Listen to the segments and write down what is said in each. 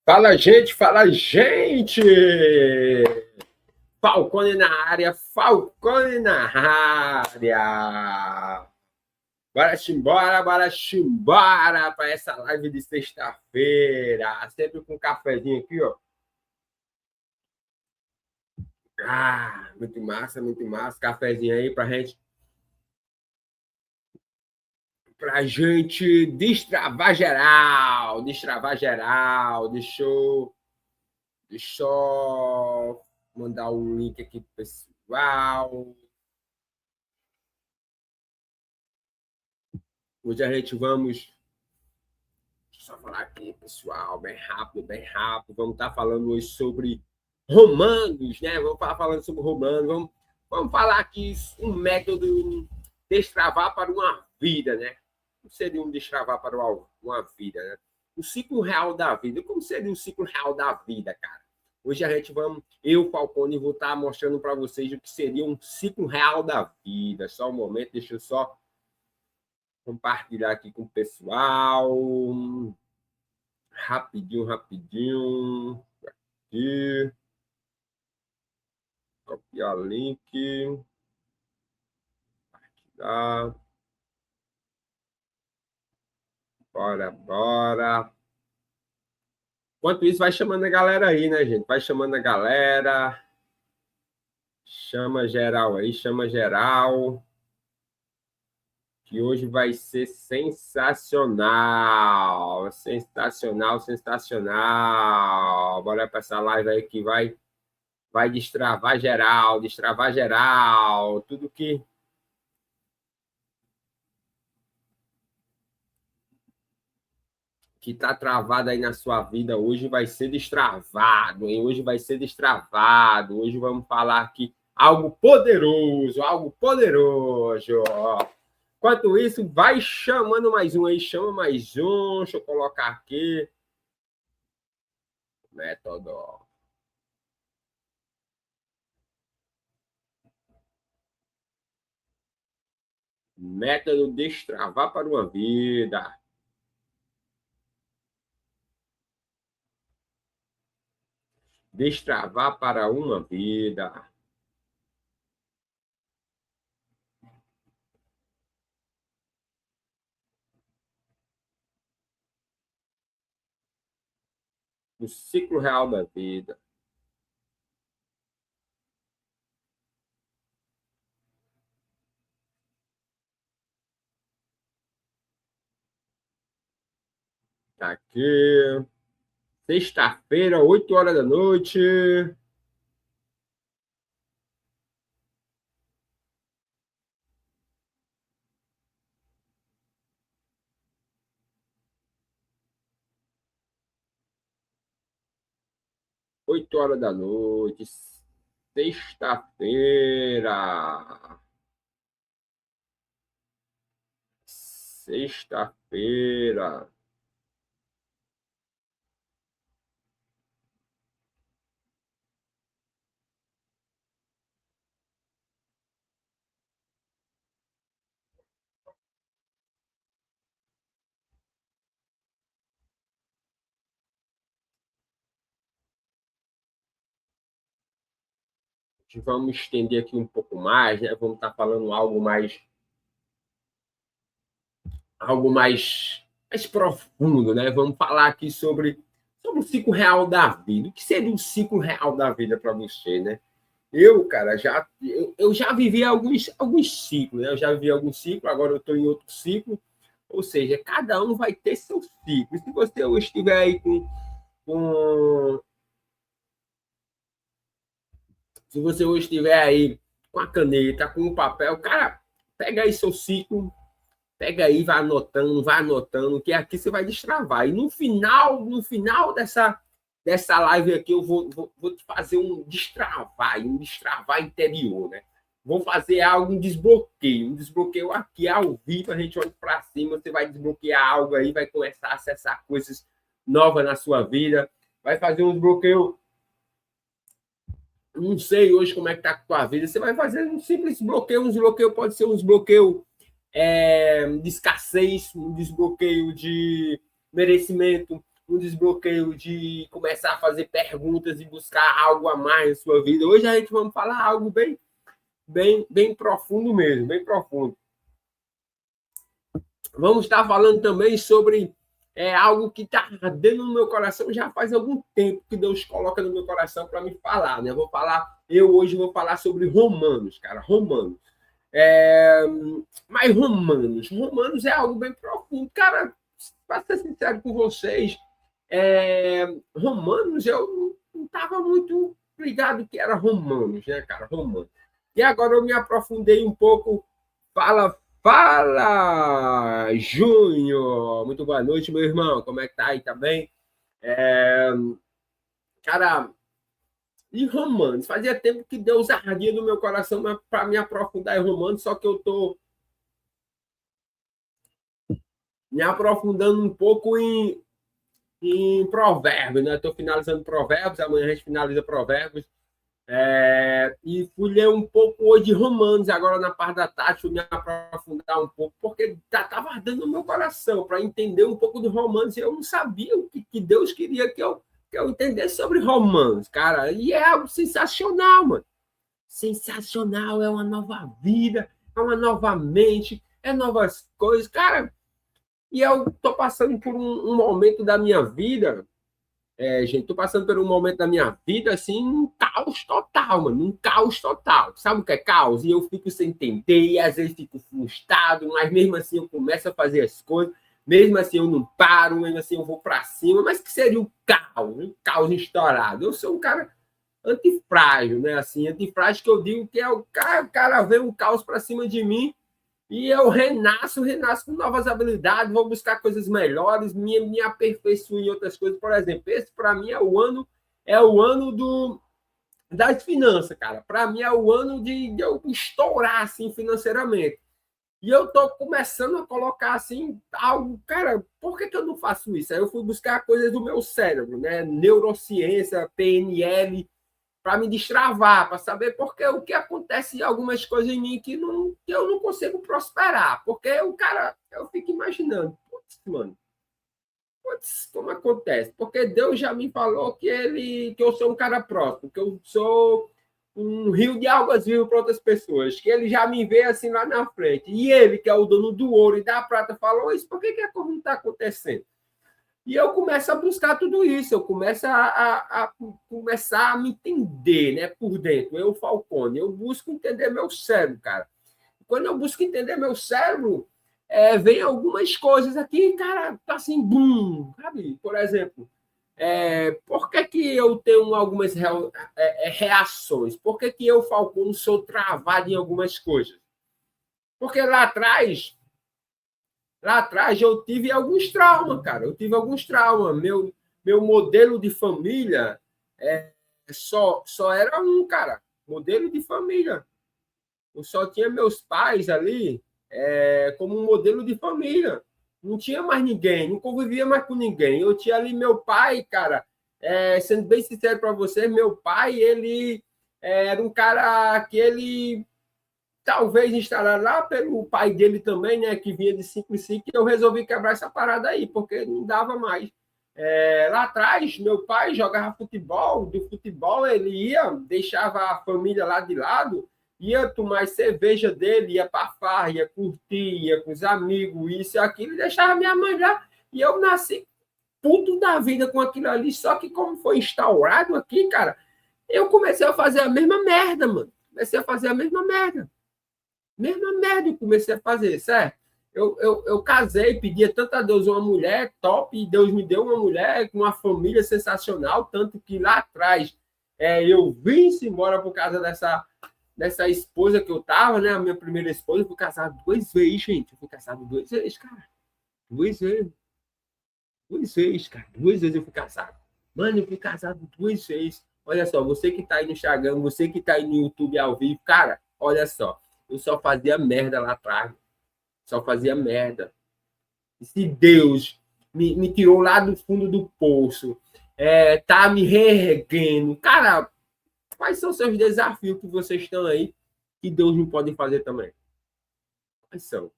Fala, gente, fala, gente! Falcone na área, Falcone na área! Bora chimbora para essa live de sexta-feira. Sempre com um cafezinho aqui, ó. Muito massa, muito massa. Cafezinho aí pra gente destravar geral. Destravar geral. Deixa eu mandar o link aqui pro pessoal. Hoje a gente vamos. Deixa eu só falar aqui, pessoal, bem rápido, bem rápido. Vamos estar falando hoje sobre Romanos, né? Vamos estar falando sobre Romanos. Vamos falar aqui um método destravar para uma vida, né? Como seria um destravar para uma vida, né? O ciclo real da vida. Como seria o ciclo real da vida, cara? Hoje a gente eu, Falcone, vou estar mostrando para vocês o que seria um ciclo real da vida. Só um momento, deixa eu só compartilhar aqui com o pessoal. Rapidinho. Aqui. Copiar link. Compartilhar. Bora. Enquanto isso, vai chamando a galera aí, né, gente? Vai chamando a galera. Chama geral aí, chama geral. Que hoje vai ser sensacional. Sensacional. Bora para essa live aí que vai destravar geral. Tudo que está travado aí na sua vida hoje vai ser destravado, hein? Hoje vai ser destravado. Hoje vamos falar aqui algo poderoso. Enquanto isso, vai chamando mais um aí, chama mais um. Deixa eu colocar aqui. Método. Método destravar para uma vida. Destravar para uma vida. O ciclo real da vida. Tá aqui. Sexta-feira, 8 horas da noite. 8 horas da noite, sexta-feira. Sexta-feira. Vamos estender aqui um pouco mais, né? Vamos estar falando algo mais profundo, né? Vamos falar aqui sobre o ciclo real da vida. O que seria o ciclo real da vida para você, né? Cara, eu já vivi alguns ciclos, né? Eu já vivi alguns ciclos, agora eu estou em outro ciclo. Ou seja, cada um vai ter seu ciclo. Se você estiver aí com se você hoje estiver aí com a caneta, com o papel, cara, pega aí seu ciclo, pega aí, vai anotando, que aqui você vai destravar. E no final dessa live aqui, eu vou te fazer um destravar interior, né? Vou fazer um desbloqueio aqui ao vivo, a gente olha para cima, você vai desbloquear algo aí, vai começar a acessar coisas novas na sua vida, vai fazer um desbloqueio. Não sei hoje como é que está a tua vida, você vai fazer um simples bloqueio, pode ser um desbloqueio de escassez, um desbloqueio de merecimento, um desbloqueio de começar a fazer perguntas e buscar algo a mais na sua vida. Hoje a gente vamos falar algo bem profundo mesmo, bem profundo. Vamos estar falando também sobre algo que está ardendo no meu coração já faz algum tempo que Deus coloca no meu coração para me falar, né? Hoje vou falar sobre Romanos, cara, Romanos. Mas Romanos é algo bem profundo, cara. Para ser sincero com vocês, Romanos eu não estava muito ligado que era Romanos, né, cara, Romanos. E agora eu me aprofundei um pouco. Fala, Júnior! Muito boa noite, meu irmão. Como é que tá aí? Tá bem? Cara, e Romanos? Fazia tempo que Deus ardia no meu coração para me aprofundar em Romanos, só que eu tô me aprofundando um pouco em Provérbios, né? Estou finalizando Provérbios, amanhã a gente finaliza Provérbios. E fui ler um pouco hoje de Romanos, agora na parte da tarde, fui me aprofundar um pouco, porque estava ardendo no meu coração para entender um pouco de Romanos, e eu não sabia o que Deus queria que eu entendesse sobre Romanos, cara. E é algo sensacional, mano. Sensacional, é uma nova vida, é uma nova mente, é novas coisas, cara. E eu estou passando por um momento da minha vida, gente, estou passando por um momento da minha vida, assim, um caos total, mano, um caos total. Sabe o que é caos? E eu fico sem entender, e às vezes fico frustrado, mas mesmo assim eu começo a fazer as coisas, mesmo assim eu não paro, mesmo assim eu vou para cima, mas que seria um caos estourado. Eu sou um cara antifrágil, né? Assim, antifrágil que eu digo que é o cara vê um caos para cima de mim, e eu renasço com novas habilidades, vou buscar coisas melhores, me aperfeiçoo em outras coisas. Por exemplo, esse para mim é o ano das finanças, cara. Para mim é o ano de eu estourar assim financeiramente. E eu estou começando a colocar assim algo, cara, por que eu não faço isso? Aí eu fui buscar coisas do meu cérebro, né? Neurociência, PNL, para me destravar, para saber porque o que acontece em algumas coisas em mim que eu não consigo prosperar. Porque eu fico imaginando, mano, como acontece? Porque Deus já me falou que eu sou um cara próximo, que eu sou um rio de águas vivas para outras pessoas, que ele já me vê assim lá na frente. E ele, que é o dono do ouro e da prata, falou isso, por que a coisa não está acontecendo? E eu começo a buscar tudo isso, eu começo começar a me entender, né, por dentro. Eu, Falcone, eu busco entender meu cérebro, cara. Quando eu busco entender meu cérebro, vem algumas coisas aqui, cara, tá assim, bum, sabe? Por exemplo, por que eu tenho algumas reações? Por que eu, Falcone, sou travado em algumas coisas? Porque lá atrás eu tive alguns traumas, cara. Eu tive alguns traumas. Meu modelo de família só era um, cara. Modelo de família. Eu só tinha meus pais ali como um modelo de família. Não tinha mais ninguém, não convivia mais com ninguém. Eu tinha ali meu pai, cara. Sendo bem sincero para você, meu pai, ele era um cara que ele talvez instalar lá pelo pai dele também, né, que vinha de 5 em 5, eu resolvi quebrar essa parada aí, porque não dava mais. Lá atrás, meu pai jogava futebol, do futebol ele ia, deixava a família lá de lado, ia tomar cerveja dele, ia para farra, ia curtir, ia com os amigos, isso e aquilo, e deixava minha mãe lá, e eu nasci puto da vida com aquilo ali, só que como foi instaurado aqui, cara, eu comecei a fazer a mesma merda, mano. Comecei a fazer a mesma merda. Mesma merda eu comecei a fazer, certo? Eu casei, pedia tanto a Deus uma mulher top, e Deus me deu uma mulher com uma família sensacional, tanto que lá atrás eu vim-se embora por causa dessa esposa que eu tava, né? A minha primeira esposa, eu fui casado 2 vezes, gente. Eu fui casado 2 vezes, cara. 2 vezes. 2 vezes, cara. 2 vezes eu fui casado. Mano, eu fui casado 2 vezes. Olha só, você que tá aí no Instagram, você que tá aí no YouTube ao vivo, cara, olha só. Eu só fazia merda lá atrás. Só fazia merda. E se Deus me tirou lá do fundo do poço, tá me reerguendo. Cara, quais são os seus desafios que vocês estão aí que Deus não pode fazer também? Quais são?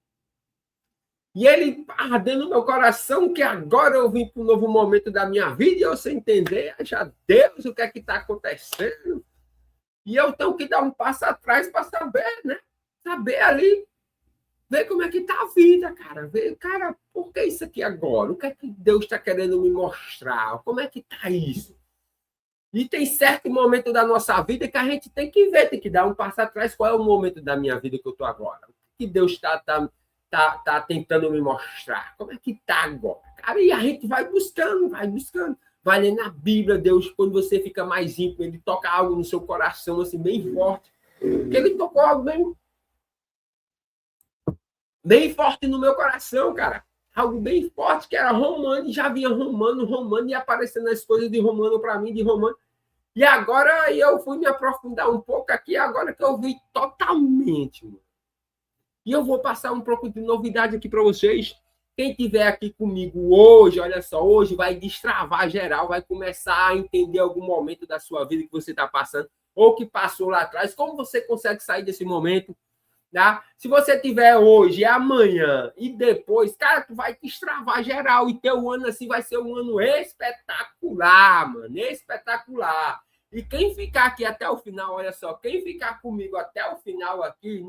E ele ardendo no meu coração que agora eu vim para um novo momento da minha vida e eu sem entender, já Deus, o que é que está acontecendo? E eu tenho que dar um passo atrás para saber, né? Saber ali, ver como é que está a vida, cara. Ver, cara, por que isso aqui agora? O que é que Deus está querendo me mostrar? Como é que está isso? E tem certo momento da nossa vida que a gente tem que ver, tem que dar um passo atrás. Qual é o momento da minha vida que eu estou agora? O que Deus está tentando me mostrar? Como é que está agora? Cara, e a gente vai buscando, vai lendo a Bíblia. Deus, quando você fica mais íntimo, ele toca algo no seu coração, assim, bem forte. Porque ele tocou algo bem forte no meu coração, cara. Algo bem forte, que era Romano, e já vinha Romano, e aparecendo as coisas de Romano para mim, de Romano. E agora eu fui me aprofundar um pouco aqui, agora que eu vi totalmente. Mano. E eu vou passar um pouco de novidade aqui para vocês. Quem estiver aqui comigo hoje, olha só, hoje vai destravar geral, vai começar a entender algum momento da sua vida que você está passando, ou que passou lá atrás, como você consegue sair desse momento. Tá? Se você tiver hoje, amanhã e depois, cara, tu vai destravar geral. E teu ano assim vai ser um ano espetacular, mano. Espetacular. E quem ficar aqui até o final, olha só, quem ficar comigo até o final aqui,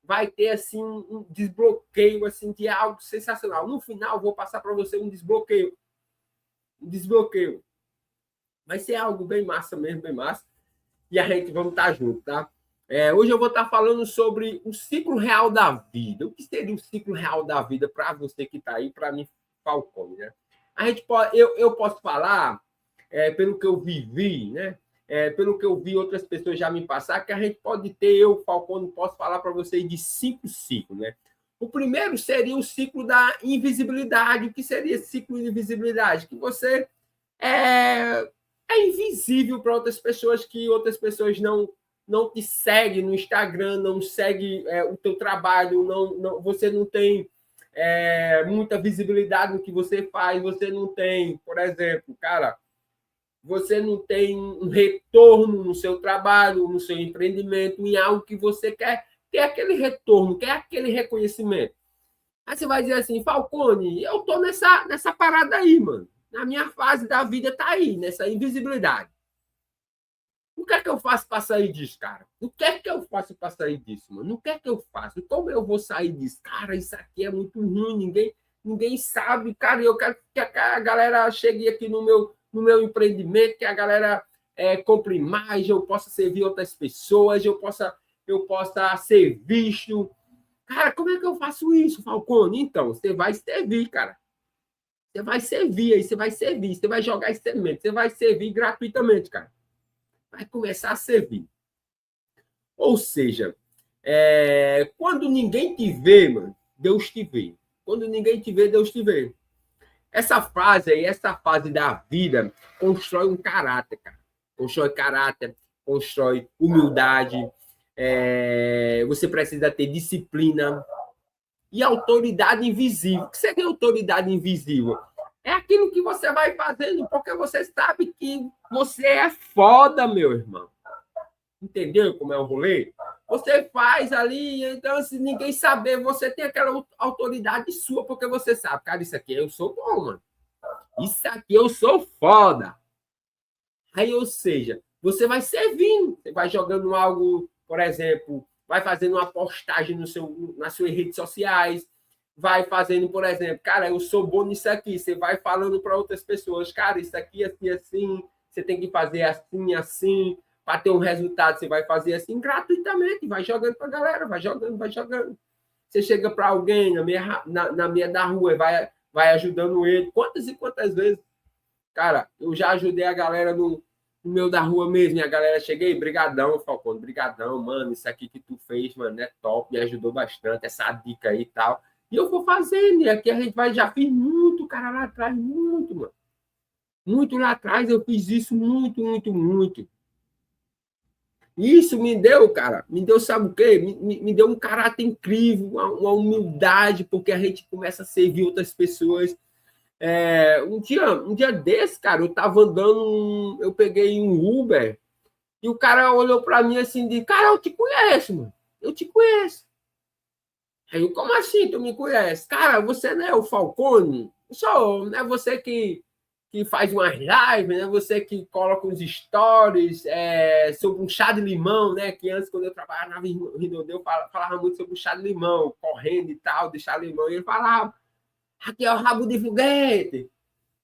vai ter assim um desbloqueio assim de algo sensacional. No final, eu vou passar para você um desbloqueio. Um desbloqueio. Vai ser algo bem massa mesmo, bem massa. E a gente vamos estar junto, tá? Hoje eu vou estar falando sobre o ciclo real da vida. O que seria o ciclo real da vida para você que está aí, para mim, Falcone, né? A gente pode, eu posso falar, pelo que eu vivi, né? Pelo que eu vi outras pessoas já me passar, que a gente pode ter, eu, Falcone, posso falar para vocês de 5 ciclos, né? O primeiro seria o ciclo da invisibilidade. O que seria esse ciclo de invisibilidade? Que você é invisível para outras pessoas, que outras pessoas não te seguem no Instagram, não segue o teu trabalho, você não tem muita visibilidade no que você faz, você não tem, por exemplo, cara, você não tem um retorno no seu trabalho, no seu empreendimento, em algo que você quer ter aquele retorno, quer aquele reconhecimento. Aí você vai dizer assim, Falcone, eu tô nessa parada aí, mano. Na minha fase da vida tá aí, nessa invisibilidade. O que é que eu faço para sair disso, cara? O que é que eu faço para sair disso, mano? O que é que eu faço? Como eu vou sair disso? Cara, isso aqui é muito ruim, ninguém sabe. Cara, eu quero que a galera chegue aqui no meu empreendimento, que a galera compre mais, eu possa servir outras pessoas, eu possa ser visto. Cara, como é que eu faço isso, Falcone? Então, você vai servir, cara. Você vai servir aí, você vai jogar esse semente, você vai servir gratuitamente, cara. Vai começar a servir. Ou seja, quando ninguém te vê, mano, Deus te vê. Quando ninguém te vê, Deus te vê. Essa fase aí, essa fase da vida, constrói um caráter, cara. Constrói caráter, constrói humildade. Você precisa ter disciplina e autoridade invisível. O que seria autoridade invisível? É aquilo que você vai fazendo porque você sabe que você é foda, meu irmão. Entendeu como é o rolê? Você faz ali, então, se ninguém saber, você tem aquela autoridade sua, porque você sabe, cara, isso aqui eu sou bom, mano. Isso aqui eu sou foda. Aí, ou seja, você vai servindo, você vai jogando algo, por exemplo, vai fazendo uma postagem nas suas redes sociais, vai fazendo, por exemplo, cara, eu sou bom nisso aqui, você vai falando para outras pessoas, cara, isso aqui, assim, assim, você tem que fazer assim, assim, para ter um resultado, você vai fazer assim gratuitamente, vai jogando para a galera, vai jogando. Você chega para alguém na minha da rua, vai ajudando ele. Quantas e quantas vezes, cara, eu já ajudei a galera no meu da rua mesmo, e a galera cheguei, brigadão, Falcone, brigadão, mano, isso aqui que tu fez, mano, é top, me ajudou bastante, essa dica aí e tal. E eu vou fazendo, e aqui a gente já fiz muito, cara, lá atrás, muito, mano. Muito lá atrás eu fiz isso, muito. Isso me deu, cara, sabe o quê? Me deu um caráter incrível, uma humildade, porque a gente começa a servir outras pessoas. Um dia desse, cara, eu tava andando, eu peguei um Uber, e o cara olhou para mim assim, de cara, eu te conheço, mano, eu te conheço. Aí eu, como assim tu me conhece? Cara, você não é o Falcone? Sou, não é você que faz umas lives, né? Você que coloca uns stories sobre um chá de limão, né? Que antes, quando eu trabalhava na Rinodê, eu falava muito sobre o chá de limão, correndo e tal, de chá de limão. E ele falava, aqui é o rabo de foguete.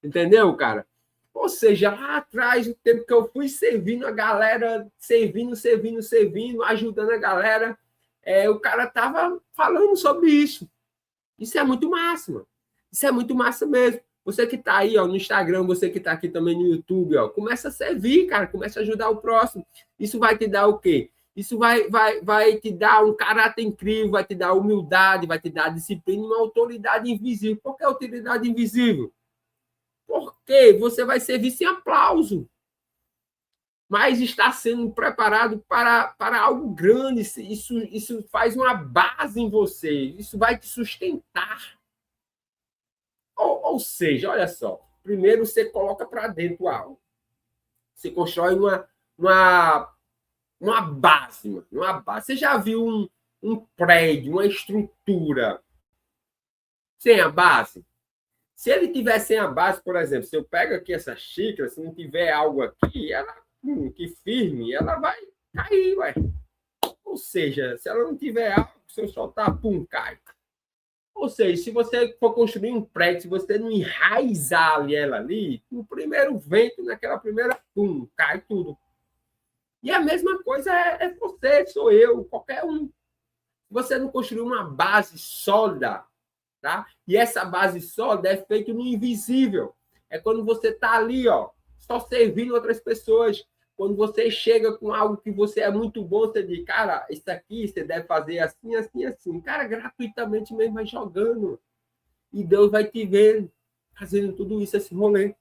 Entendeu, cara? Ou seja, lá atrás, o tempo que eu fui servindo a galera, servindo, ajudando a galera, o cara tava falando sobre isso. Isso é muito massa, mano. Isso é muito massa mesmo. Você que tá aí, ó, no Instagram, você que tá aqui também no YouTube, ó, começa a servir, cara, começa a ajudar o próximo. Isso vai te dar o quê? Isso vai te dar um caráter incrível, vai te dar humildade, vai te dar disciplina e uma autoridade invisível. Por que autoridade invisível? Porque você vai servir sem aplauso, mas está sendo preparado para algo grande. Isso faz uma base em você, isso vai te sustentar. Ou seja, olha só, primeiro você coloca para dentro algo, você constrói uma base, mano, uma base. Você já viu um prédio, uma estrutura sem a base? Se ele tiver sem a base, por exemplo, se eu pego aqui essa xícara, se não tiver algo aqui, ela que firme, ela vai cair, ué. Ou seja, se ela não tiver algo, se eu soltar, pum, cai. Ou seja, se você for construir um prédio, se você não enraizar ela ali, no primeiro vento, naquela primeira, pum, cai tudo. E a mesma coisa é você, sou eu, qualquer um. Se você não construir uma base sólida, tá? E essa base sólida é feita no invisível. É quando você está ali, ó, só servindo outras pessoas. Quando você chega com algo que você é muito bom, você diz, cara, isso aqui você deve fazer assim, assim, assim. Cara, gratuitamente mesmo vai jogando. E Deus vai te ver fazendo tudo isso, esse rolê.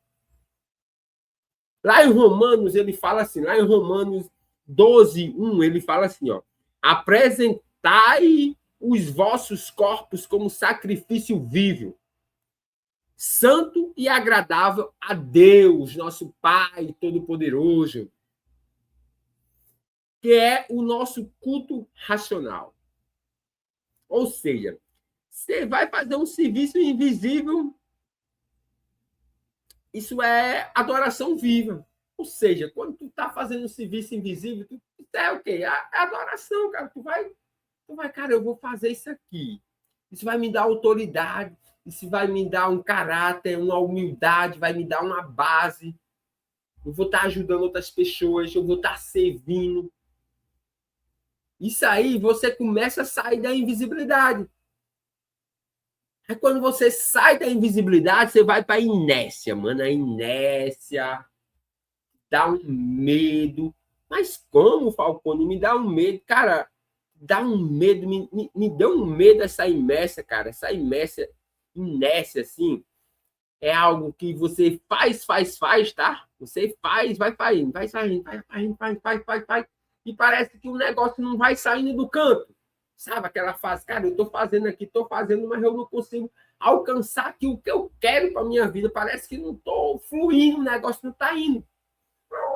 Lá em Romanos, ele fala assim, lá em Romanos 12:1, ele fala assim, ó, apresentai os vossos corpos como sacrifício vivo, santo e agradável a Deus, nosso Pai Todo-Poderoso, que é o nosso culto racional. Ou seja, você vai fazer um serviço invisível, isso é adoração viva. Ou seja, quando tu tá fazendo um serviço invisível, tu é o quê? É adoração, cara. Tu vai, cara, eu vou fazer isso aqui. Isso vai me dar autoridade, isso vai me dar um caráter, uma humildade, vai me dar uma base. Eu vou estar ajudando outras pessoas, eu vou estar servindo. Isso aí, você começa a sair da invisibilidade. Aí quando você sai da invisibilidade, você vai para a inércia, mano. A inércia dá um medo. Mas como, Falcone? Me dá um medo. Cara, dá um medo. Me deu um medo essa inércia, cara. Essa inércia, assim, é algo que você faz, tá? Você faz, vai fazendo, faz. E parece que o negócio não vai saindo do canto. Sabe aquela fase, cara, eu estou fazendo aqui, estou fazendo, mas eu não consigo alcançar aqui o que eu quero para minha vida. Parece que não estou fluindo, o negócio não está indo.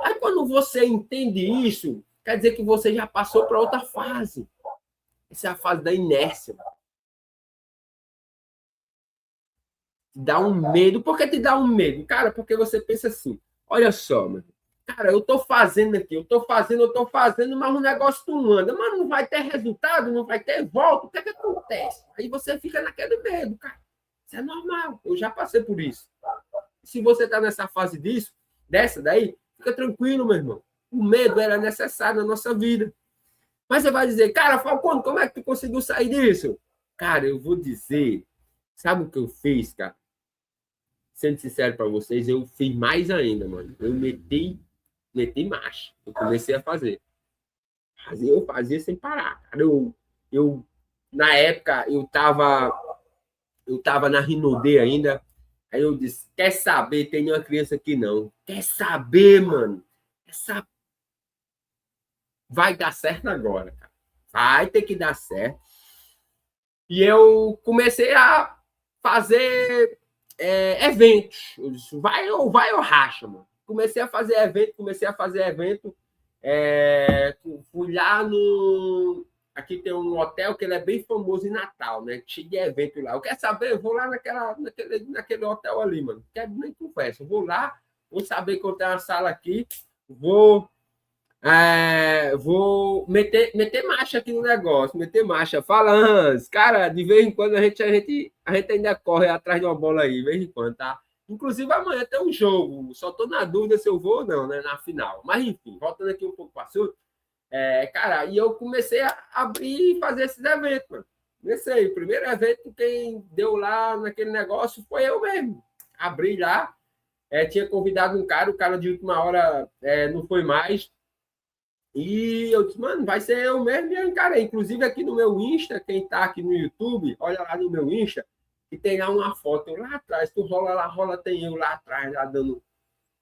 Aí quando você entende isso, quer dizer que você já passou para outra fase. Essa é a fase da inércia. Dá um medo. Por que te dá um medo? Cara, porque você pensa assim, olha só, mano. Cara, eu tô fazendo aqui, eu tô fazendo, mas o negócio não anda. Mas não vai ter resultado, não vai ter volta. O que é que acontece? Aí você fica naquele medo, cara. Isso é normal. Eu já passei por isso. Se você tá nessa fase dessa daí, fica tranquilo, meu irmão. O medo era necessário na nossa vida. Mas você vai dizer, cara, Falcone, como é que tu conseguiu sair disso? Cara, eu vou dizer, sabe o que eu fiz, cara? Sendo sincero para vocês, eu fiz mais ainda, mano. Eu meti marcha. Eu comecei a fazer. Eu fazia sem parar. Cara, na época, eu tava na Rinodê ainda. Aí eu disse, quer saber? Tem uma criança aqui não. Quer saber, mano? Essa vai dar certo agora, cara. Vai ter que dar certo. E eu comecei a fazer eventos. Eu disse, vai ou racha, mano. Comecei a fazer evento. Fui lá no. aqui tem um hotel que ele é bem famoso em Natal, né? Cheio de evento lá. Eu quero saber, eu vou lá naquele hotel ali, mano. Não quero nem conversa. Eu vou lá, vou saber que eu tenho uma sala aqui, vou meter marcha aqui no negócio, meter marcha. Fala, Hans, cara, de vez em quando a gente ainda corre atrás de uma bola aí, de vez em quando, tá? Inclusive amanhã tem um jogo, só tô na dúvida se eu vou ou não, né, na final. Mas enfim, voltando aqui um pouco para o assunto, cara, e eu comecei a abrir e fazer esses eventos, mano. Comecei, o primeiro evento, quem deu lá naquele negócio foi eu mesmo. Abri lá, tinha convidado um cara, o cara de última hora não foi mais. E eu disse, mano, vai ser eu mesmo e eu encarei. Inclusive aqui no meu Insta, quem tá aqui no YouTube, olha lá no meu Insta, que tem lá uma foto eu lá atrás, tu rola lá, rola, tem eu lá atrás, lá dando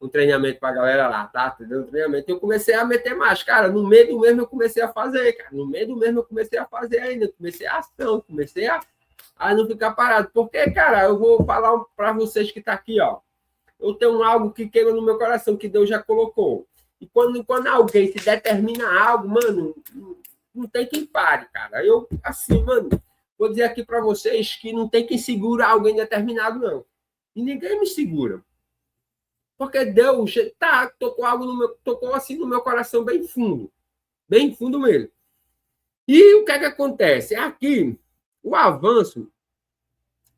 um treinamento pra galera lá, tá? Dando treinamento. Eu comecei a meter mais, cara, no meio do mesmo eu comecei a fazer, cara. No meio do mesmo eu comecei a fazer ainda, comecei a ação, comecei a não ficar parado. Porque, cara, eu vou falar para vocês que tá aqui, ó. Eu tenho algo que queima no meu coração, que Deus já colocou. E quando alguém se determina algo, mano, não tem quem pare, cara. Eu, assim, mano, vou dizer aqui para vocês que não tem quem segura alguém determinado, não. E ninguém me segura. Porque Deus tocou algo tocou assim no meu coração bem fundo mesmo. E o que é que acontece? Aqui, o avanço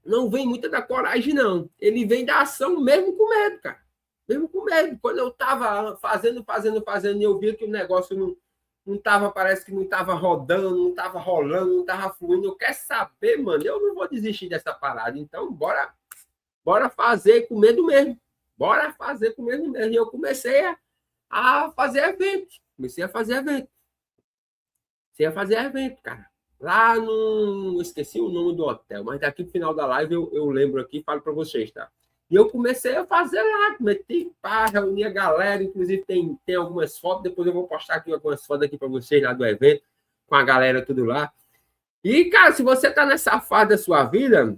não vem muito da coragem, não. Ele vem da ação mesmo com medo, cara. Mesmo com medo. Quando eu estava fazendo, e eu via que o negócio não estava, parece que não estava rodando, não estava rolando, não estava fluindo. Eu quero saber, mano, eu não vou desistir dessa parada. Então, bora fazer com medo mesmo. Bora fazer com medo mesmo. E eu comecei a fazer evento. Comecei a fazer evento, cara. Lá no. Esqueci o nome do hotel, mas daqui no final da live eu lembro aqui e falo para vocês, tá? E eu comecei a fazer lá, meti pá, reuni a galera, inclusive tem algumas fotos, depois eu vou postar aqui algumas fotos aqui para vocês lá do evento, com a galera tudo lá. E, cara, se você tá nessa fase da sua vida,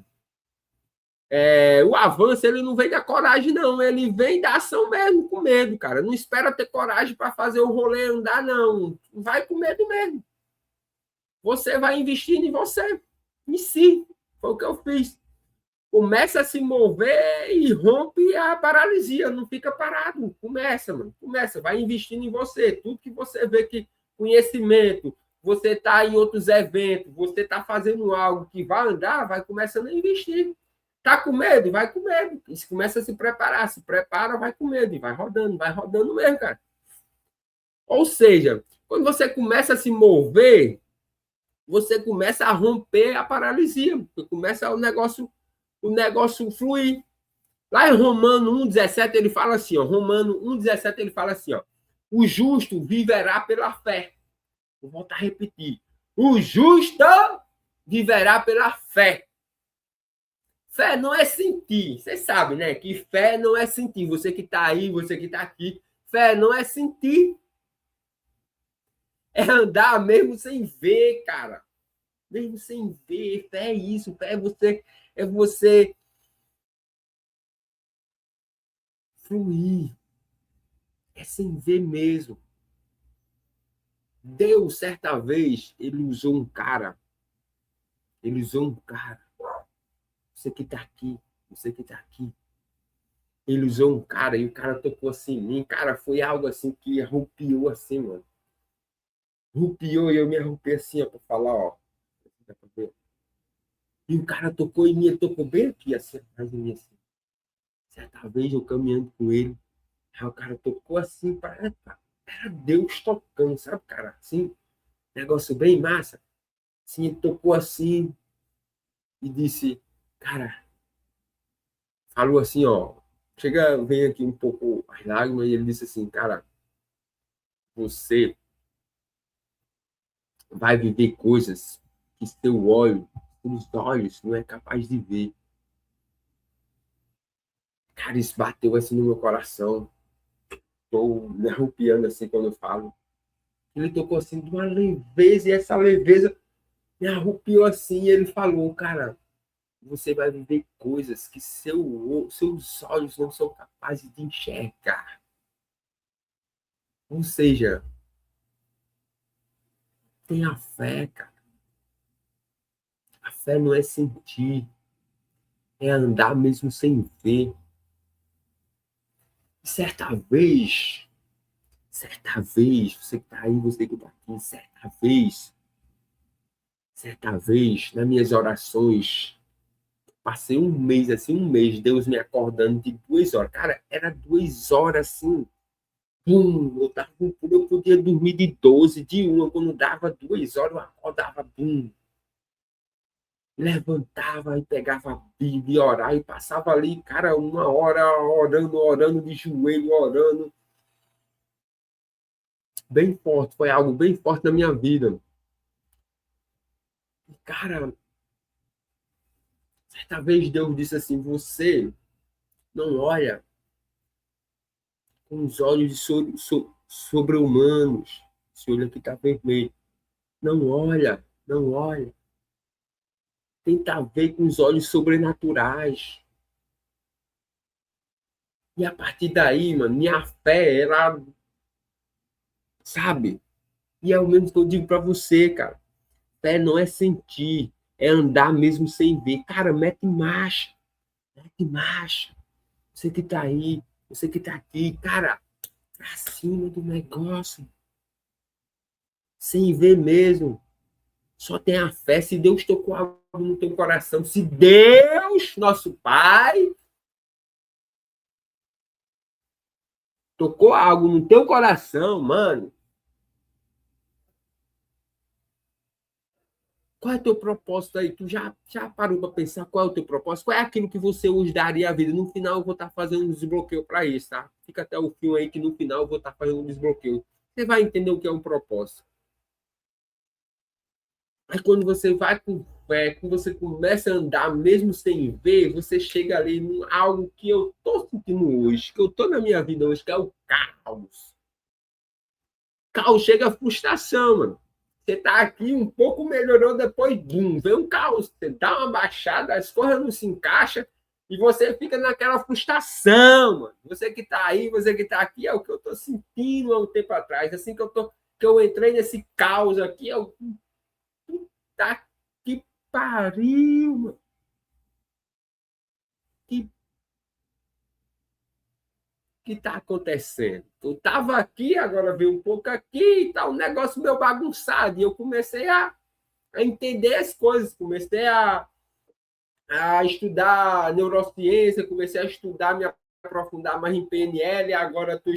o avanço ele não vem da coragem, não, ele vem da ação mesmo, com medo, cara. Não espera ter coragem para fazer o rolê andar, não. Vai com medo mesmo. Você vai investindo em você, em si. Foi o que eu fiz. Começa a se mover e rompe a paralisia, não fica parado. Começa, mano. Começa, vai investindo em você. Tudo que você vê que conhecimento, você está em outros eventos, você está fazendo algo que vai andar, vai começando a investir. Tá com medo? Vai com medo. E começa a se preparar. Se prepara, vai com medo. E vai rodando mesmo, cara. Ou seja, quando você começa a se mover, você começa a romper a paralisia, começa o negócio fluir. Lá em Romano 1,17 ele fala assim, ó, Romano 1,17 ele fala assim, ó, o justo viverá pela fé. Vou voltar a repetir. O justo viverá pela fé. Fé não é sentir. Você sabe, né? Que fé não é sentir. Você que está aí, você que está aqui. Fé não é sentir. É andar mesmo sem ver, cara. Mesmo sem ver. Fé é isso. Fé é você fluir. É sem ver mesmo. Deus, certa vez, ele usou um cara. Ele usou um cara. Você que está aqui. Você que está aqui. Ele usou um cara e o cara tocou assim em mim. Cara, foi algo assim que arrupiou assim, mano. Arrupiou e eu me arrupei assim, ó, pra falar, ó. E o cara tocou em mim, ele tocou bem aqui, assim, atrás de mim, assim. Certa vez eu caminhando com ele, aí o cara tocou assim, era Deus tocando, sabe, cara? Assim, negócio bem massa. Assim, ele tocou assim e disse, cara, falou assim, ó, vem aqui um pouco as lágrimas e ele disse assim, cara, você vai viver coisas que seu os olhos não é capaz de ver. Cara, isso bateu assim no meu coração. Estou me arrupiando assim quando eu falo. Ele tocou assim de uma leveza, e essa leveza me arrupiou assim. E ele falou, cara, você vai viver coisas que seus olhos não são capazes de enxergar. Ou seja, tenha fé, cara. A fé não é sentir, é andar mesmo sem ver. Certa vez, você que tá aí, você que tá aqui, certa vez, nas minhas orações, passei um mês, Deus me acordando de 2 horas. Cara, era 2 horas assim. Eu podia dormir de 12, de 1. Quando dava 2 horas, eu acordava, levantava e pegava a Bíblia e orava e passava ali, cara, 1 hora orando de joelho, orando. Bem forte, foi algo bem forte na minha vida. E, cara, certa vez Deus disse assim: você não olha com os olhos sobre-humanos. Esse olho aqui está vermelho. Não olha, não olha. Tenta ver com os olhos sobrenaturais. E a partir daí, mano, minha fé, ela, sabe? E é o mesmo que eu digo para você, cara. Fé não é sentir, é andar mesmo sem ver. Cara, mete marcha, mete marcha. Você que tá aí, você que tá aqui, cara, pra cima do negócio. Sem ver mesmo. Só tenha fé. Se Deus tocou algo no teu coração, se Deus, nosso Pai, tocou algo no teu coração, mano, qual é o teu propósito aí? Tu já parou para pensar qual é o teu propósito? Qual é aquilo que você hoje daria a vida? No final eu vou estar fazendo um desbloqueio para isso, tá? Fica até o fim aí que no final eu vou estar fazendo um desbloqueio. Você vai entender o que é um propósito. Aí quando você vai com fé, quando você começa a andar mesmo sem ver, você chega ali em algo que eu tô sentindo hoje, que eu tô na minha vida hoje, que é o caos. Caos chega a frustração, mano. Você tá aqui, um pouco melhorou, depois, bum, vem um caos. Você dá uma baixada, as coisas não se encaixam e você fica naquela frustração, mano. Você que tá aí, você que tá aqui, é o que eu tô sentindo há um tempo atrás. Assim que eu entrei nesse caos aqui, eu, tá que pariu, mano. Que que tá acontecendo? Eu tava aqui, agora veio um pouco aqui e tá um negócio meio bagunçado. E eu comecei a entender as coisas, comecei a estudar neurociência, comecei a estudar, me aprofundar mais em PNL, agora estou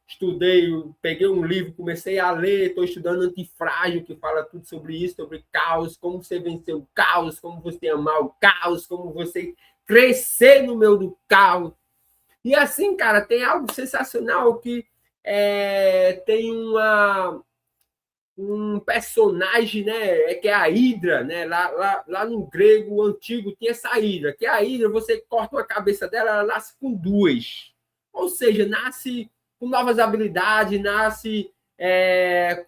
estudei, peguei um livro, comecei a ler, estou estudando Antifrágil, que fala tudo sobre isso, sobre caos, como você vencer o caos, como você amar o caos, como você crescer no meio do caos. E assim, cara, tem algo sensacional que tem um personagem, né, que é a Hidra, né, lá no grego antigo tinha essa Hidra, que a Hidra, você corta uma cabeça dela, ela nasce com duas. Ou seja, nasce com novas habilidades, nasce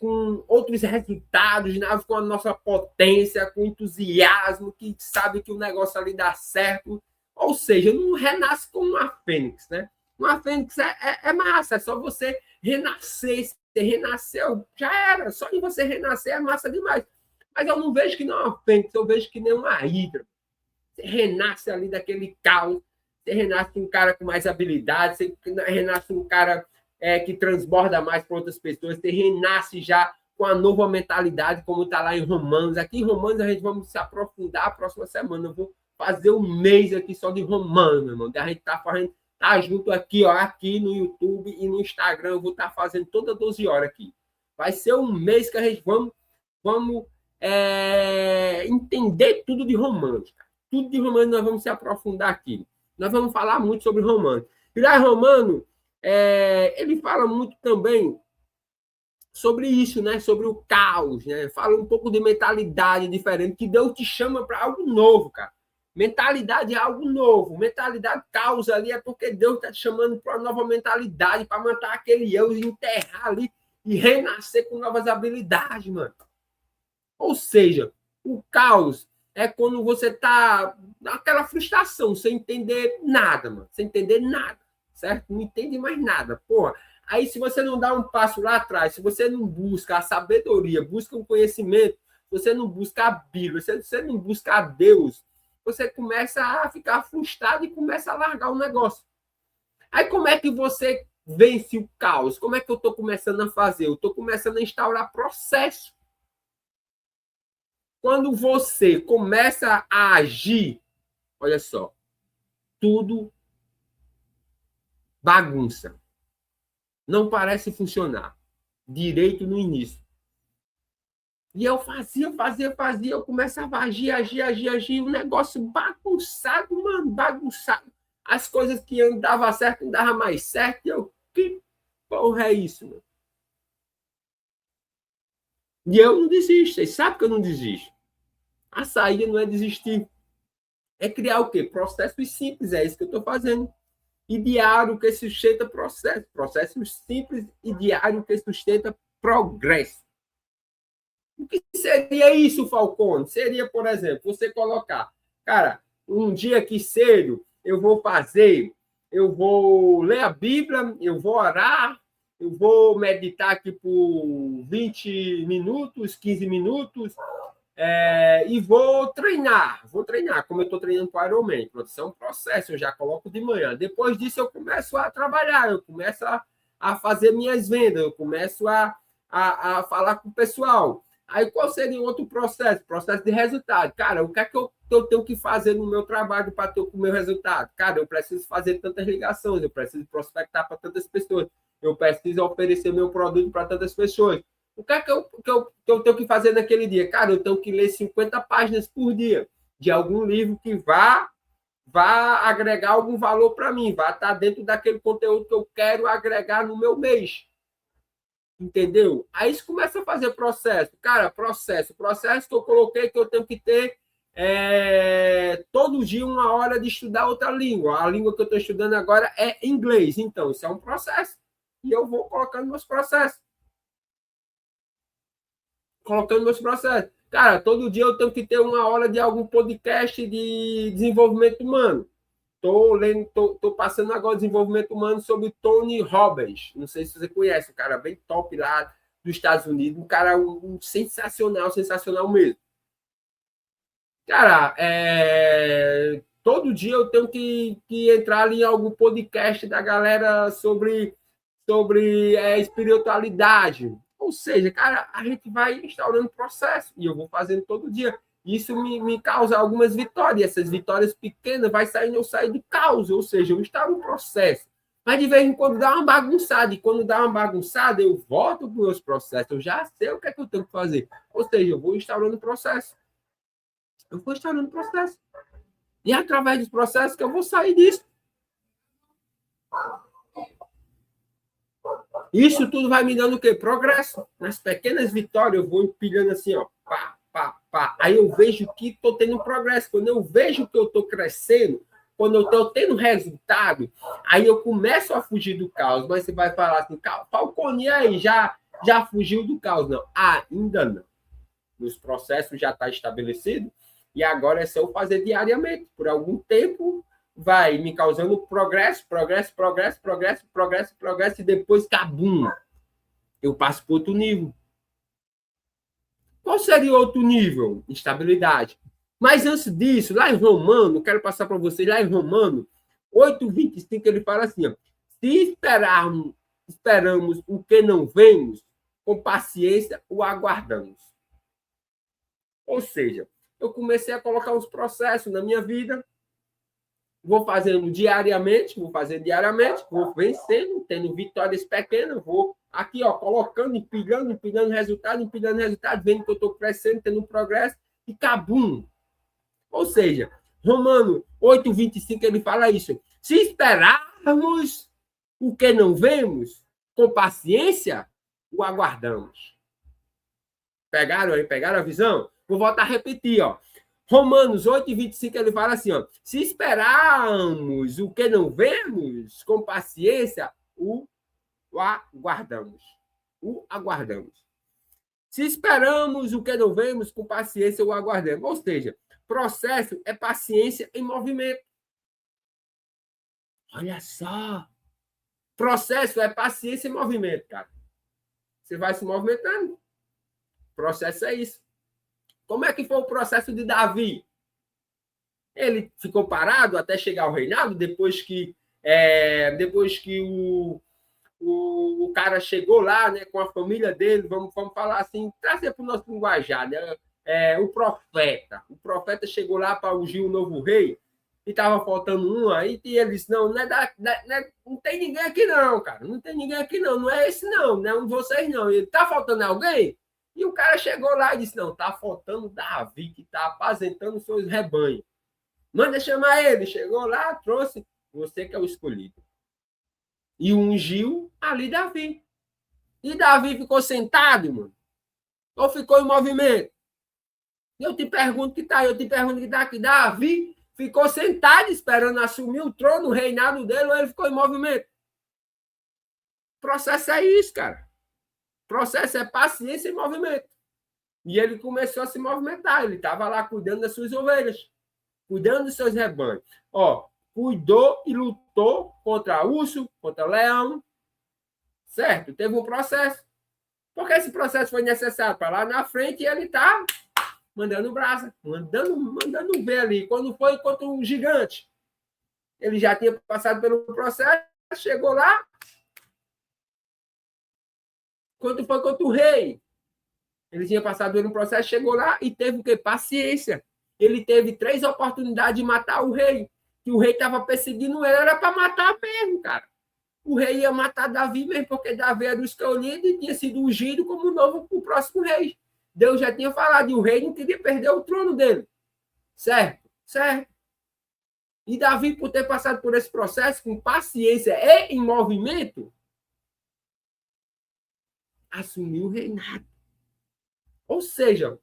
com outros resultados, nasce com a nossa potência, com entusiasmo, que sabe que o negócio ali dá certo. Ou seja, não renasce como uma fênix, né? Uma fênix é massa, é só você renascer. Você renasceu, já era. Só de você renascer é massa demais. Mas eu não vejo que não é uma fênix, eu vejo que nem uma hidra. Você renasce ali daquele caos, você renasce um cara com mais habilidade, você renasce um cara que transborda mais para outras pessoas, você renasce já com a nova mentalidade, como está lá em Romanos. Aqui em Romanos a gente vamos se aprofundar a próxima semana. Eu vou fazer um mês aqui só de Romanos, meu irmão. A gente está fazendo, tá junto aqui, ó, aqui no YouTube e no Instagram. Eu vou estar fazendo toda 12 horas aqui. Vai ser um mês que a gente vamos entender tudo de Romanos. Tudo de Romanos nós vamos se aprofundar aqui. Nós vamos falar muito sobre Romanos. E lá Romano, ele fala muito também sobre isso, né? Sobre o caos, né? Fala um pouco de mentalidade diferente, que Deus te chama para algo novo, cara. Mentalidade é algo novo. Mentalidade causa ali é porque Deus está te chamando para uma nova mentalidade, para matar aquele eu e enterrar ali e renascer com novas habilidades, mano. Ou seja, o caos é quando você tá naquela frustração, sem entender nada, mano. Sem entender nada, certo? Não entende mais nada. Porra, Aí, se você não dá um passo lá atrás, se você não busca a sabedoria, busca um conhecimento, se você não busca a Bíblia, se você não busca a Deus, você começa a ficar frustrado e começa a largar o negócio. Aí, como é que você vence o caos? Como é que eu estou começando a fazer? Eu estou começando a instaurar processo. Quando você começa a agir, olha só, tudo bagunça. Não parece funcionar direito no início. E eu fazia, eu começava a agir, um negócio bagunçado, mano, bagunçado. As coisas que não davam certo, não davam mais certo. Que porra é isso, mano? E eu não desisto, vocês sabem que eu não desisto. A saída não é desistir. É criar o quê? Processos simples, é isso que eu estou fazendo. E diário que sustenta processo. Processos simples e diário que sustenta progresso. O que seria isso, Falcone? Seria, por exemplo, você colocar, cara, um dia aqui cedo eu vou ler a Bíblia, eu vou orar, eu vou meditar aqui por 20 minutos, 15 minutos, e vou treinar, como eu estou treinando para o Ironman. Isso é um processo, eu já coloco de manhã. Depois disso, eu começo a trabalhar, eu começo a fazer minhas vendas, eu começo a falar com o pessoal. Aí, qual seria outro processo? Processo de resultado. Cara, o que é que eu tenho que fazer no meu trabalho para ter o meu resultado? Cara, eu preciso fazer tantas ligações, eu preciso prospectar para tantas pessoas, eu preciso oferecer meu produto para tantas pessoas. O que é que eu tenho que fazer naquele dia? Cara, eu tenho que ler 50 páginas por dia de algum livro que vá agregar algum valor para mim, vá estar dentro daquele conteúdo que eu quero agregar no meu mês. Entendeu? Aí isso começa a fazer processo. Cara, processo que eu coloquei que eu tenho que ter todo dia 1 hora de estudar outra língua. A língua que eu estou estudando agora é inglês. Então, isso é um processo. E eu vou colocando meus processos. Cara, todo dia eu tenho que ter 1 hora de algum podcast de desenvolvimento humano. Tô passando agora desenvolvimento humano sobre Tony Robbins. Não sei se você conhece, um cara bem top lá dos Estados Unidos, um cara sensacional mesmo. Cara, todo dia eu tenho que entrar ali em algum podcast da galera sobre espiritualidade. Ou seja, cara, a gente vai instaurando processo e eu vou fazendo todo dia. Isso me causa algumas vitórias. Essas vitórias pequenas eu saio do caos, ou seja, eu instauro um processo. Mas de vez em quando dá uma bagunçada, e quando dá uma bagunçada, eu volto para os meus processos, eu já sei o que é que eu tenho que fazer. Ou seja, eu vou instaurando o processo. E é através dos processos que eu vou sair disso. Isso tudo vai me dando o quê? Progresso. Nas pequenas vitórias, eu vou empilhando assim, ó. Pá, pá, pá. Aí eu vejo que estou tendo progresso. Quando eu vejo que eu estou crescendo, quando eu estou tendo resultado, aí eu começo a fugir do caos. Mas você vai falar assim, Falcone, aí, já fugiu do caos? Não, ainda não. Os processos já estão estabelecidos e agora é só eu fazer diariamente. Por algum tempo, vai me causando progresso, e depois, cabum, eu passo para outro nível. Qual seria o outro nível? Estabilidade. Mas antes disso, lá em Romano, quero passar para vocês, lá em Romano 8:25, ele fala assim, ó, se esperamos o que não vemos, com paciência o aguardamos. Ou seja, eu comecei a colocar uns processos na minha vida, vou fazendo diariamente, vou vencendo, tendo vitórias pequenas, vou aqui, ó, colocando, empilhando resultado, vendo que eu estou crescendo, tendo progresso, e cabum. Ou seja, Romano 8:25, ele fala isso. Se esperarmos o que não vemos, com paciência, o aguardamos. Pegaram aí? Pegaram a visão? Vou voltar a repetir, ó. Romanos 8:25, ele fala assim, ó, se esperarmos o que não vemos, com paciência, o aguardamos. Se esperamos o que não vemos, com paciência, o aguardamos. Ou seja, processo é paciência em movimento. Olha só. Processo é paciência e movimento, cara. Você vai se movimentando. Processo é isso. Como é que foi o processo de Davi? Ele ficou parado até chegar ao reinado, depois que o cara chegou lá, né, com a família dele, vamos falar assim, trazer para o nosso linguajar, né? O profeta chegou lá para ungir o novo rei, e estava faltando um aí, e ele disse, não tem ninguém aqui não, cara, não tem ninguém aqui não é esse não é um de vocês não, ele tá faltando alguém? E o cara chegou lá e disse, não, tá faltando Davi, que tá apacentando seus rebanhos. Manda chamar ele. Chegou lá, trouxe, você que é o escolhido. E ungiu ali Davi. E Davi ficou sentado, mano? Ou ficou em movimento? Eu te pergunto que tá aqui. Davi ficou sentado esperando assumir o trono, o reinado dele, ou ele ficou em movimento? O processo é isso, cara. O processo é paciência e movimento. E ele começou a se movimentar. Ele estava lá cuidando das suas ovelhas, cuidando dos seus rebanhos. Cuidou e lutou contra urso, contra leão, certo? Teve um processo. Porque esse processo foi necessário para lá na frente e ele está mandando brasa, mandando ver ali. Quando foi contra um gigante, ele já tinha passado pelo processo, chegou lá. Quando foi contra o rei, ele tinha passado pelo processo, chegou lá e teve o quê? Paciência. Ele teve 3 oportunidades de matar o rei. Que o rei estava perseguindo ele, era para matar mesmo, cara. O rei ia matar Davi mesmo, porque Davi era o escolhido e tinha sido ungido como o próximo rei. Deus já tinha falado, e o rei não queria perder o trono dele. Certo? Certo. E Davi, por ter passado por esse processo, com paciência e em movimento, assumiu o reinado. Ou seja,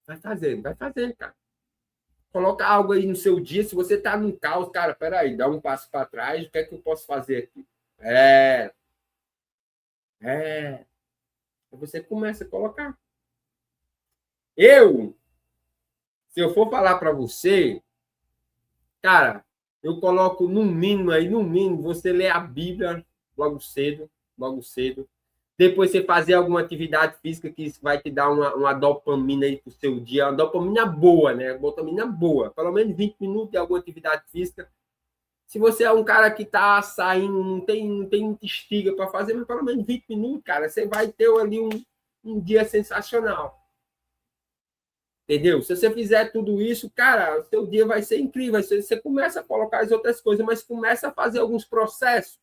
vai fazendo, cara. Coloca algo aí no seu dia. Se você está num caos, cara, peraí, dá um passo para trás. O que é que eu posso fazer aqui? Você começa a colocar. Se eu for falar para você, cara, eu coloco no mínimo, você lê a Bíblia logo cedo. Depois você fazer alguma atividade física que vai te dar uma dopamina aí pro seu dia, uma dopamina boa, né? Dopamina boa. Pelo menos 20 minutos de alguma atividade física. Se você é um cara que tá saindo, não tem muita estiga para fazer, mas pelo menos 20 minutos, cara, você vai ter ali um dia sensacional. Entendeu? Se você fizer tudo isso, cara, o seu dia vai ser incrível. Você começa a colocar as outras coisas, mas começa a fazer alguns processos.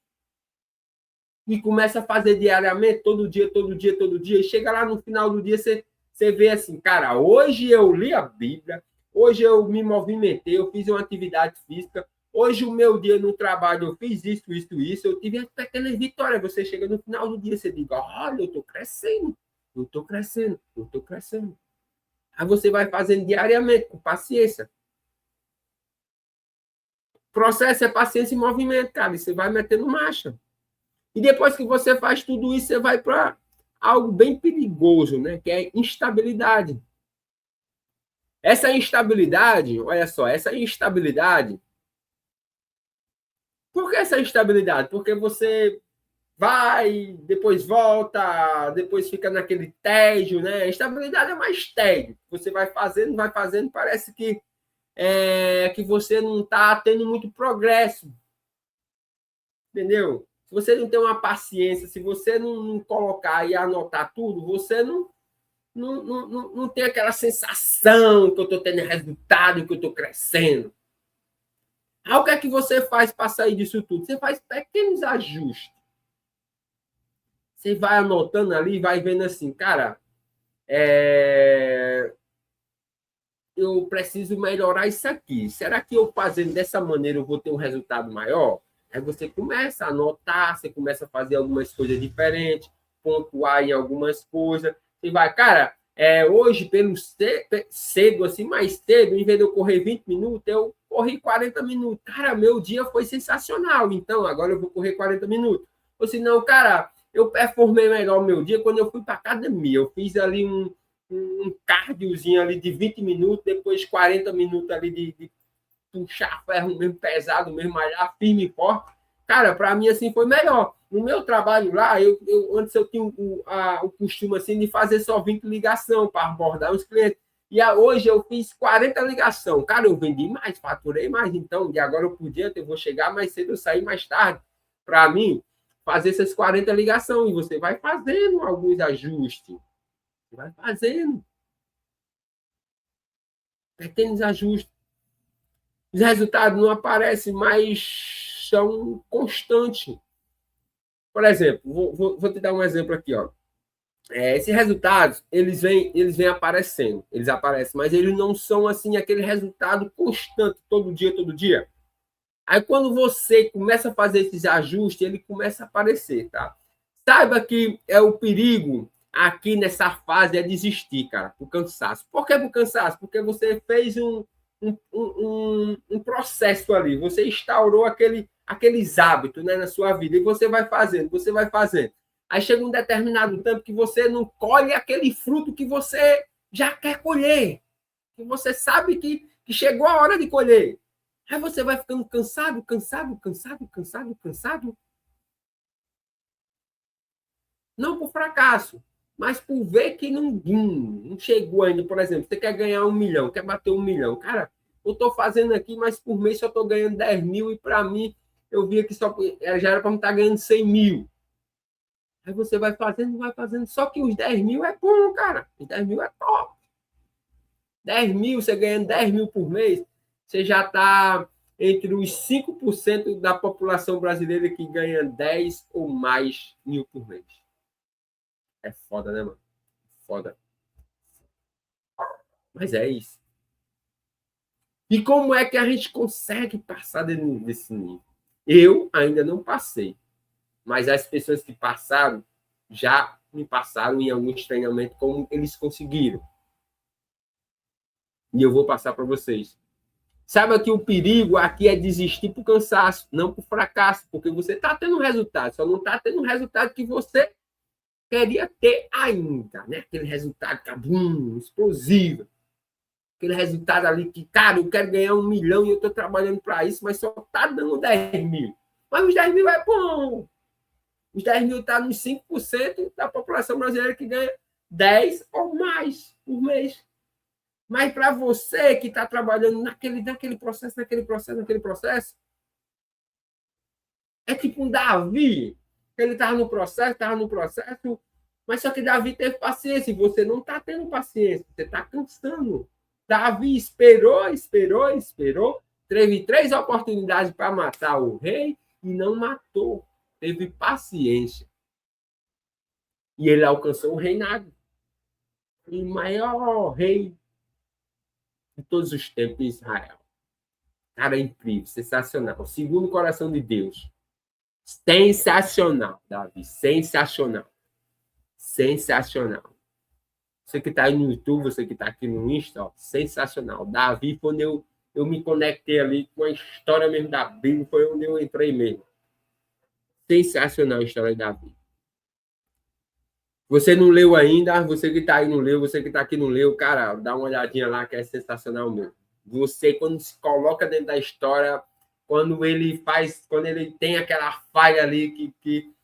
E começa a fazer diariamente, todo dia, e chega lá no final do dia, você vê assim, cara, hoje eu li a Bíblia, hoje eu me movimentei, eu fiz uma atividade física, hoje o meu dia no trabalho eu fiz isso, eu tive pequenas vitórias. Você chega no final do dia, você diz, olha, eu estou crescendo. Aí você vai fazendo diariamente, com paciência. O processo é paciência e movimento, cara, e você vai metendo marcha. E depois que você faz tudo isso, você vai para algo bem perigoso, né? Que é instabilidade. Essa instabilidade, olha só, por que essa instabilidade? Porque você vai, depois volta, depois fica naquele tédio, né? A instabilidade é mais tédio. Você vai fazendo, parece que você não está tendo muito progresso. Entendeu? Se você não tem uma paciência, se você não colocar e anotar tudo, você não tem aquela sensação que eu estou tendo resultado, que eu estou crescendo. Aí o que é que você faz para sair disso tudo? Você faz pequenos ajustes. Você vai anotando ali, vai vendo assim, cara, eu preciso melhorar isso aqui. Será que eu fazendo dessa maneira eu vou ter um resultado maior? Aí você começa a anotar, você começa a fazer algumas coisas diferentes, pontuar em algumas coisas. Você vai, cara, hoje, pelo cedo, assim, mais cedo, em vez de eu correr 20 minutos, eu corri 40 minutos. Cara, meu dia foi sensacional, então agora eu vou correr 40 minutos. Ou se não, cara, eu performei melhor o meu dia quando eu fui para academia. Eu fiz ali um cardiozinho ali de 20 minutos, depois 40 minutos ali de puxar ferro mesmo pesado, mesmo malhar firme e forte. Cara, para mim, assim, foi melhor. No meu trabalho lá, antes eu tinha o costume, assim, de fazer só 20 ligação para abordar os clientes. E hoje eu fiz 40 ligações. Cara, eu vendi mais, faturei mais. Então, de agora por diante, eu vou chegar mais cedo, eu sair mais tarde. Para mim, fazer essas 40 ligações. E você vai fazendo alguns ajustes. Vai fazendo. Pequenos ajustes. Os resultados não aparecem, mas são constantes. Por exemplo, vou te dar um exemplo aqui, ó. Esses resultados, eles vêm aparecendo, eles aparecem, mas eles não são assim aquele resultado constante todo dia, todo dia. Aí quando você começa a fazer esses ajustes, ele começa a aparecer, tá? Saiba que é o perigo aqui nessa fase é desistir, cara, por cansaço. Por que por cansaço? Porque você fez um processo ali, você instaurou aqueles hábitos, né, na sua vida, e você vai fazendo, você vai fazendo. Aí chega um determinado tempo que você não colhe aquele fruto que você já quer colher, que você sabe que chegou a hora de colher. Aí você vai ficando cansado, cansado, cansado, cansado, cansado. Não por fracasso, mas por ver que não chegou ainda. Por exemplo, você quer ganhar 1 milhão, quer bater 1 milhão. Cara, eu estou fazendo aqui, mas por mês só estou ganhando 10 mil e para mim, eu vi que já era para me estar ganhando 100 mil. Aí você vai fazendo, vai fazendo. Só que os 10 mil é bom, cara. Os 10 mil é top. 10 mil, você ganhando 10 mil por mês, você já está entre os 5% da população brasileira que ganha 10 ou mais mil por mês. É foda, né, mano? Foda. Mas é isso. E como é que a gente consegue passar desse nível? Eu ainda não passei. Mas as pessoas que passaram já me passaram em alguns treinamentos como eles conseguiram. E eu vou passar para vocês. Saiba que o perigo aqui é desistir por cansaço, não por fracasso, porque você está tendo resultado, só não está tendo o resultado que você queria ter ainda, né? Aquele resultado cabum, explosivo. Aquele resultado ali que, cara, eu quero ganhar 1 milhão e eu estou trabalhando para isso, mas só está dando 10 mil. Mas os 10 mil é bom. Os 10 mil estão nos 5% da população brasileira que ganha 10 ou mais por mês. Mas para você que está trabalhando naquele processo, é tipo um Davi, que ele estava no processo, mas só que Davi teve paciência e você não está tendo paciência, você está cansando. Davi esperou, teve 3 oportunidades para matar o rei e não matou, teve paciência. E ele alcançou o reinado. O maior rei de todos os tempos em Israel. Cara, é incrível, sensacional. Segundo o coração de Deus. Sensacional, Davi. Sensacional. Sensacional. Você que está aí no YouTube, você que está aqui no Insta, ó, sensacional. Davi, quando eu me conectei ali com a história mesmo da Bíblia, foi onde eu entrei mesmo. Sensacional a história de Davi. Você não leu ainda, você que está aí não leu, você que está aqui não leu, cara, dá uma olhadinha lá que é sensacional mesmo. Você, quando se coloca dentro da história, quando ele tem aquela falha ali que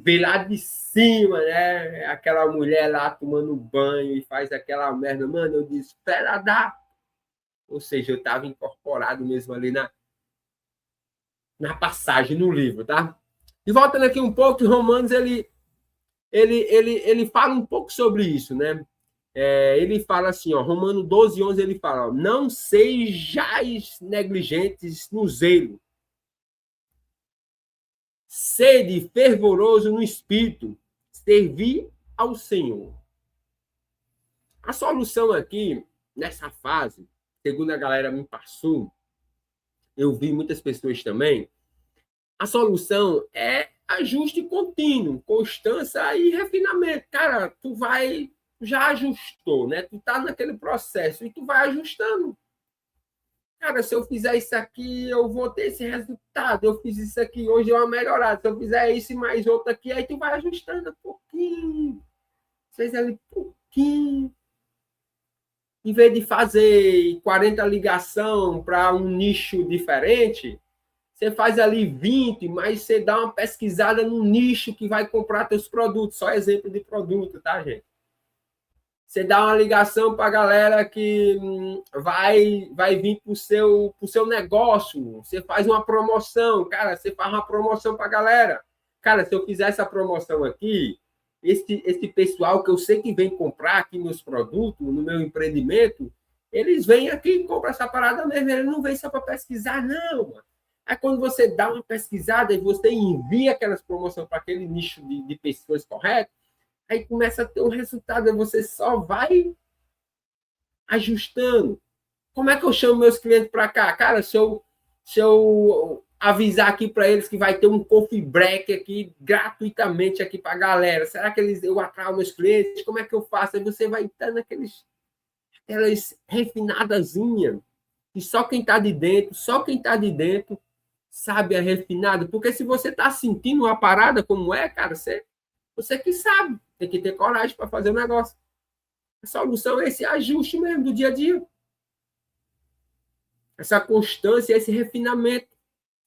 vê lá de cima, né? Aquela mulher lá tomando banho e faz aquela merda, mano, eu disse, espera dar. Ou seja, eu estava incorporado mesmo ali na passagem, no livro, tá? E voltando aqui um pouco, Romanos, ele fala um pouco sobre isso, né? Ele fala assim, ó, Romano 12, 11, ele fala, ó, não sejais negligentes no zelo, sede fervoroso no espírito, servir ao Senhor. A solução aqui, nessa fase, segundo a galera me passou, eu vi muitas pessoas também, a solução é ajuste contínuo, constância e refinamento. Cara, tu já ajustou, né? Tu tá naquele processo e tu vai ajustando. Cara, se eu fizer isso aqui, eu vou ter esse resultado. Eu fiz isso aqui, hoje é uma melhorada. Se eu fizer isso e mais outro aqui, aí tu vai ajustando um pouquinho. Fez ali um pouquinho. Em vez de fazer 40 ligações para um nicho diferente, Você faz ali 20, mas você dá uma pesquisada no nicho que vai comprar seus produtos. Só exemplo de produto, tá, gente? Você dá uma ligação para a galera que vai vir para o seu negócio. Você faz uma promoção, cara. Você faz uma promoção para a galera. Cara, se eu fizer essa promoção aqui, esse pessoal que eu sei que vem comprar aqui meus produtos, no meu empreendimento, eles vêm aqui e compram essa parada mesmo. Eles não vêm só para pesquisar, não, mano. Aí quando você dá uma pesquisada e você envia aquelas promoções para aquele nicho de pessoas corretas, aí começa a ter um resultado, você só vai ajustando. Como é que eu chamo meus clientes para cá? Cara, se eu avisar aqui para eles que vai ter um coffee break aqui gratuitamente aqui para a galera, será que eu atraio meus clientes? Como é que eu faço? Aí você vai estar aquelas refinadazinhas, que só quem está de dentro sabe a refinada. Porque se você está sentindo uma parada como é, cara, você que sabe, tem que ter coragem para fazer o negócio. A solução é esse ajuste mesmo do dia a dia. Essa constância, esse refinamento.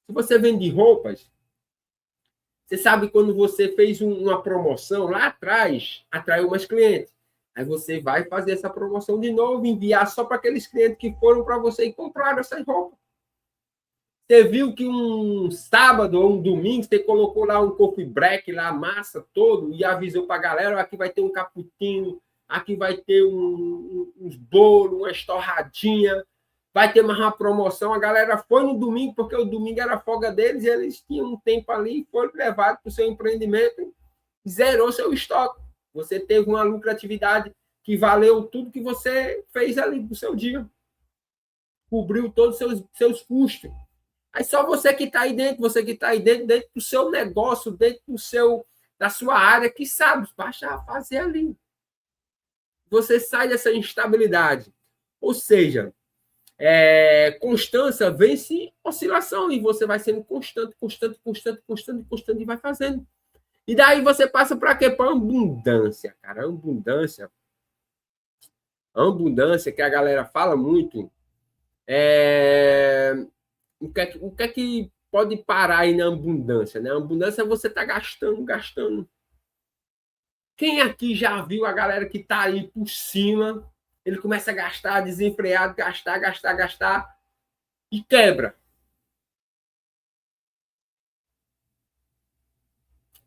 Se você vende roupas, você sabe quando você fez uma promoção lá atrás, atraiu mais clientes. Aí você vai fazer essa promoção de novo, enviar só para aqueles clientes que foram para você e compraram essas roupas. Você viu que um sábado ou um domingo você colocou lá um coffee break, lá a massa todo, e avisou para a galera, aqui vai ter um cappuccino, aqui vai ter uns bolos, uma estorradinha, vai ter mais uma promoção. A galera foi no domingo, porque o domingo era a folga deles, e eles tinham um tempo ali, foram levados para o seu empreendimento, zerou seu estoque. Você teve uma lucratividade que valeu tudo que você fez ali do seu dia. Cobriu todos os seus custos. Aí só você que está aí dentro, dentro do seu negócio, dentro da sua área, que sabe, basta fazer ali. Você sai dessa instabilidade. Ou seja, constância vence oscilação, e você vai sendo constante e vai fazendo. E daí você passa para quê? Para abundância, cara. Abundância que a galera fala muito. O que é que pode parar aí na abundância? Né? A abundância é você estar gastando. Quem aqui já viu a galera que está aí por cima, ele começa a gastar desenfreado, gastar e quebra.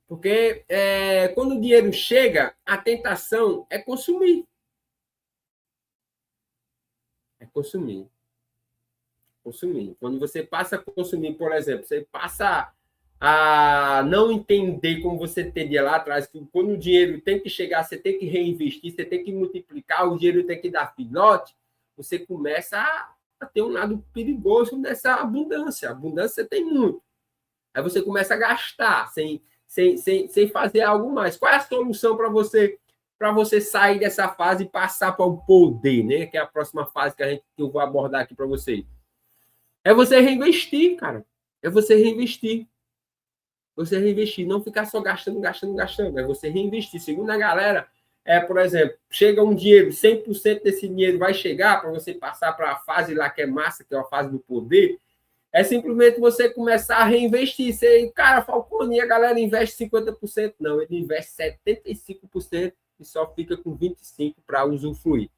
Porque quando o dinheiro chega, a tentação é consumir. Consumir. Quando você passa a consumir, por exemplo, você passa a não entender como você teria lá atrás, que quando o dinheiro tem que chegar, você tem que reinvestir, você tem que multiplicar, o dinheiro tem que dar filhote, você começa a ter um lado perigoso nessa abundância. A abundância você tem muito. Aí você começa a gastar sem fazer algo mais. Qual é a solução para você sair dessa fase e passar para o poder, né? Que é a próxima fase que eu vou abordar aqui para vocês. É você reinvestir, cara. É você reinvestir. Você reinvestir, não ficar só gastando. É você reinvestir. Segundo a galera, por exemplo, chega um dinheiro, 100% desse dinheiro vai chegar para você passar para a fase lá que é massa, que é a fase do poder. É simplesmente você começar a reinvestir. Cara, Falcone, a galera investe 50%. Não, ele investe 75% e só fica com 25% para usufruir.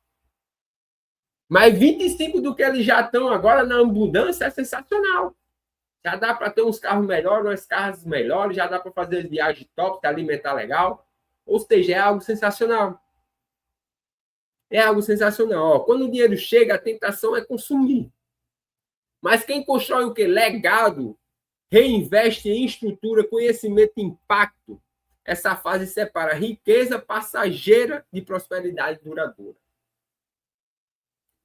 Mas 25% do que eles já estão agora na abundância é sensacional. Já dá para ter uns carros melhores, umas casas melhores, já dá para fazer viagem top, alimentar legal. Ou seja, é algo sensacional. É algo sensacional. Ó, quando o dinheiro chega, a tentação é consumir. Mas quem constrói o quê? Legado, reinveste em estrutura, conhecimento e impacto. Essa fase separa riqueza passageira de prosperidade duradoura.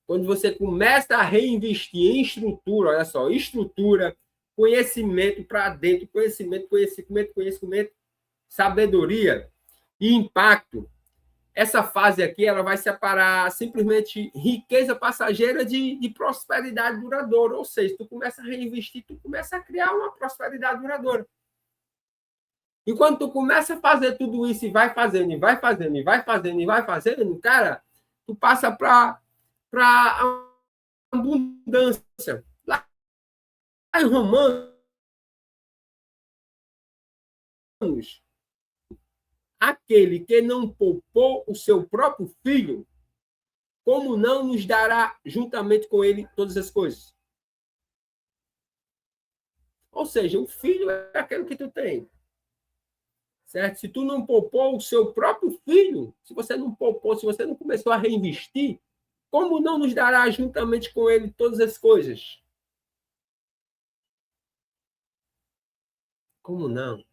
Quando você começa a reinvestir em estrutura, olha só, estrutura, conhecimento para dentro, conhecimento, sabedoria e impacto. Essa fase aqui ela vai separar simplesmente riqueza passageira de prosperidade duradoura. Ou seja, tu começa a reinvestir, tu começa a criar uma prosperidade duradoura. E quando tu começa a fazer tudo isso e vai fazendo, cara, tu passa para abundância. Lá em Romanos, Deus, aquele que não poupou o seu próprio filho, como não nos dará juntamente com ele todas as coisas? Ou seja, o filho é aquele que tu tem. Certo? Se tu não poupou o seu próprio filho, se você não poupou, se você não começou a reinvestir, como não nos dará juntamente com ele todas as coisas? Como não?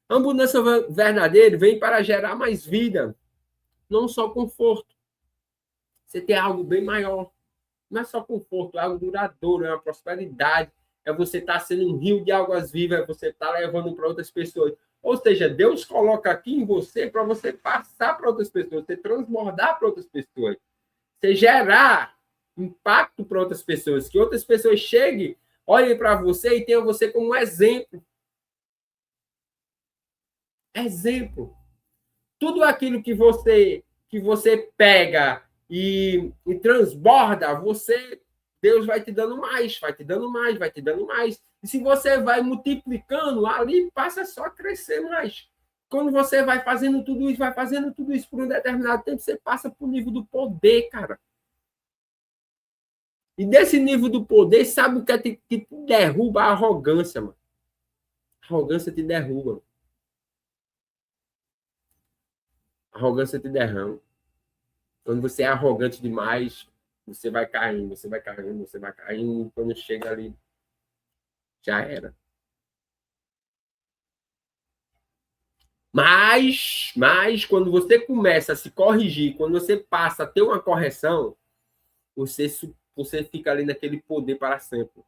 A abundância verdadeira vem para gerar mais vida, não só conforto. Você tem algo bem maior. Não é só conforto, é algo duradouro, é uma prosperidade. É você estar sendo um rio de águas vivas, é você estar levando para outras pessoas. Ou seja, Deus coloca aqui em você para você passar para outras pessoas, você transbordar para outras pessoas, você gerar impacto para outras pessoas, que outras pessoas cheguem, olhem para você e tenham você como um exemplo. Exemplo. Tudo aquilo que você pega e transborda, Deus vai te dando mais, vai te dando mais, vai te dando mais. E se você vai multiplicando, ali passa só a crescer mais. Quando você vai fazendo tudo isso por um determinado tempo, você passa para o nível do poder, cara. E desse nível do poder, sabe o que é que te derruba? A arrogância, mano. A arrogância te derruba. A arrogância te derrama. Quando você é arrogante demais, você vai caindo, você vai caindo, você vai caindo. Quando chega ali, já era. Mas quando você começa a se corrigir, quando você passa a ter uma correção, você fica ali naquele poder para sempre.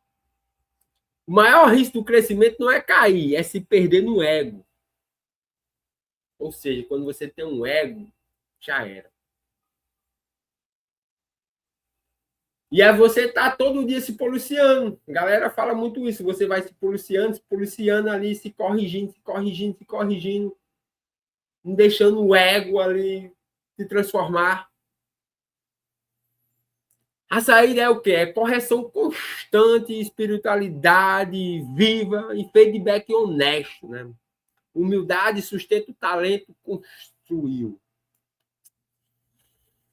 O maior risco do crescimento não é cair, é se perder no ego. Ou seja, quando você tem um ego, já era. E é você estar todo dia se policiando. A galera fala muito isso. Você vai se policiando ali, se corrigindo, não deixando o ego ali se transformar. A saída é o quê? É correção constante, espiritualidade viva e feedback honesto, né? Humildade sustenta o talento, construiu.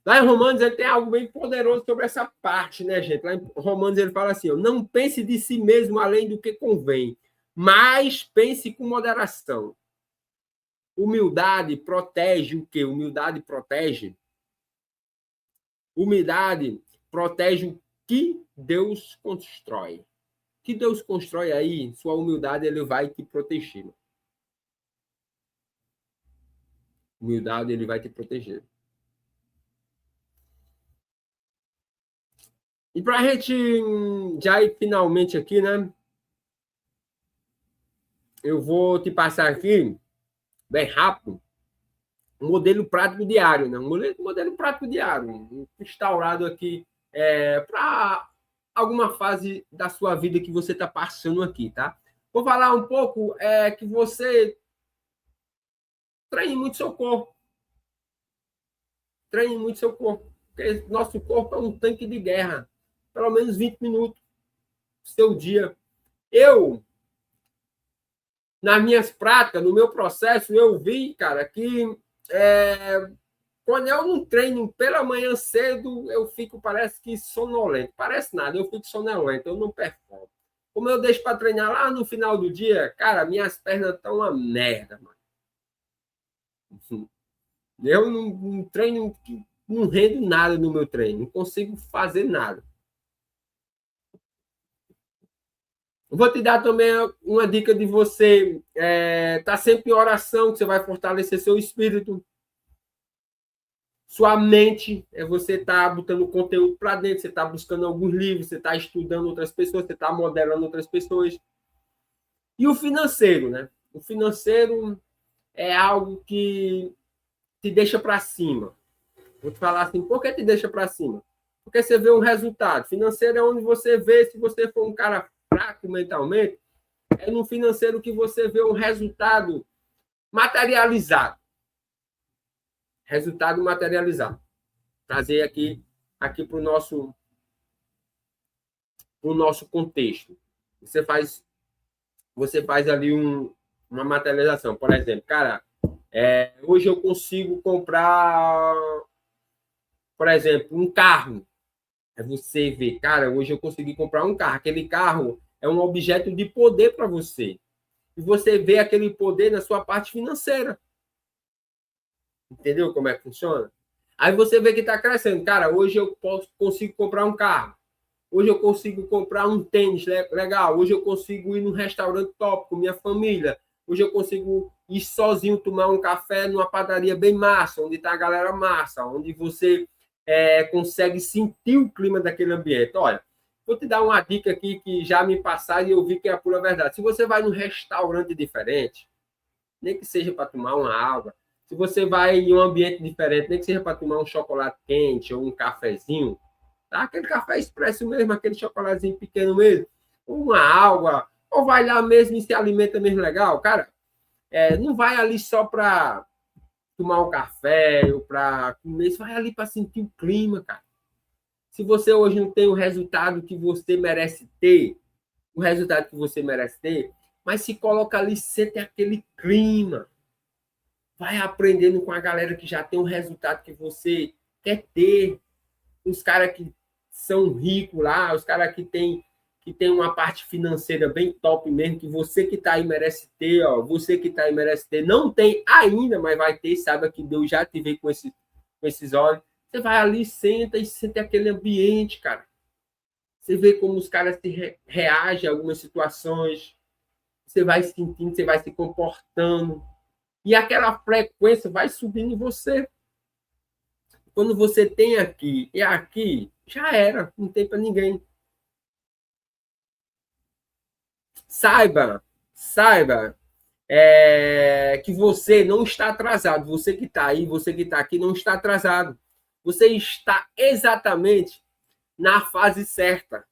Lá em Romanos ele tem algo bem poderoso sobre essa parte, né, gente? Lá em Romanos ele fala assim, ó, não pense de si mesmo além do que convém, mas pense com moderação. Humildade protege o quê? Humildade protege o que Deus constrói. O que Deus constrói aí, sua humildade ele vai te proteger. Humildade ele vai te proteger. E para a gente já ir finalmente aqui, né? Eu vou te passar aqui, bem rápido, um modelo prático diário, né? Um modelo prático diário, instaurado aqui para alguma fase da sua vida que você está passando aqui, tá? Vou falar um pouco que você treine muito seu corpo. Treine muito seu corpo. Porque nosso corpo é um tanque de guerra. Pelo menos 20 minutos do seu dia. Nas minhas práticas, no meu processo, eu vi, cara, que quando eu não treino pela manhã cedo, eu fico, parece que sonolento. Parece nada, eu fico sonolento, eu não performo. Como eu deixo para treinar lá no final do dia, cara, minhas pernas estão uma merda, mano. Eu não treino, não rendo nada no meu treino, não consigo fazer nada. Vou te dar também uma dica de você estar sempre em oração, que você vai fortalecer seu espírito. Sua mente, você estar botando conteúdo para dentro, você está buscando alguns livros, você está estudando outras pessoas, você está modelando outras pessoas. E o financeiro, né? O financeiro é algo que te deixa para cima. Vou te falar assim, por que te deixa para cima? Porque você vê um resultado. Financeiro é onde você vê, se você for um cara fraco mentalmente, é no financeiro que você vê um resultado materializado. Resultado materializado. Trazer aqui para o nosso contexto. Você faz ali Uma materialização. Por exemplo, cara, hoje eu consigo comprar, por exemplo, um carro. É você ver, cara, hoje eu consegui comprar um carro. Aquele carro é um objeto de poder para você. E você vê aquele poder na sua parte financeira. Entendeu como é que funciona? Aí você vê que está crescendo. Cara, hoje eu consigo comprar um carro. Hoje eu consigo comprar um tênis legal. Hoje eu consigo ir num restaurante top com minha família. Hoje eu consigo ir sozinho tomar um café numa padaria bem massa, onde está a galera massa, onde você consegue sentir o clima daquele ambiente. Olha, vou te dar uma dica aqui que já me passaram e eu vi que é a pura verdade. Se você vai num restaurante diferente, nem que seja para tomar uma água, se você vai em um ambiente diferente, nem que seja para tomar um chocolate quente ou um cafezinho, tá? Aquele café expresso mesmo, aquele chocolatezinho pequeno mesmo, uma água, ou vai lá mesmo e se alimenta mesmo legal, cara, não vai ali só para tomar um café ou para comer, você vai ali para sentir o clima, cara. Se você hoje não tem o resultado que você merece ter, o resultado que você merece ter, mas se coloca ali, sente aquele clima, vai aprendendo com a galera que já tem o resultado que você quer ter, os caras que são ricos lá, os caras que tem uma parte financeira bem top mesmo, que você que está aí merece ter, ó, você que está aí merece ter, não tem ainda, mas vai ter, saiba que Deus já te vê com esses olhos. Você vai ali, senta e sente aquele ambiente, cara. Você vê como os caras reagem a algumas situações, você vai sentindo, você vai se comportando, e aquela frequência vai subindo em você. Quando você tem aqui e aqui, já era, não tem para ninguém. Saiba que você não está atrasado. Você que está aí, você que está aqui, não está atrasado. Você está exatamente na fase certa.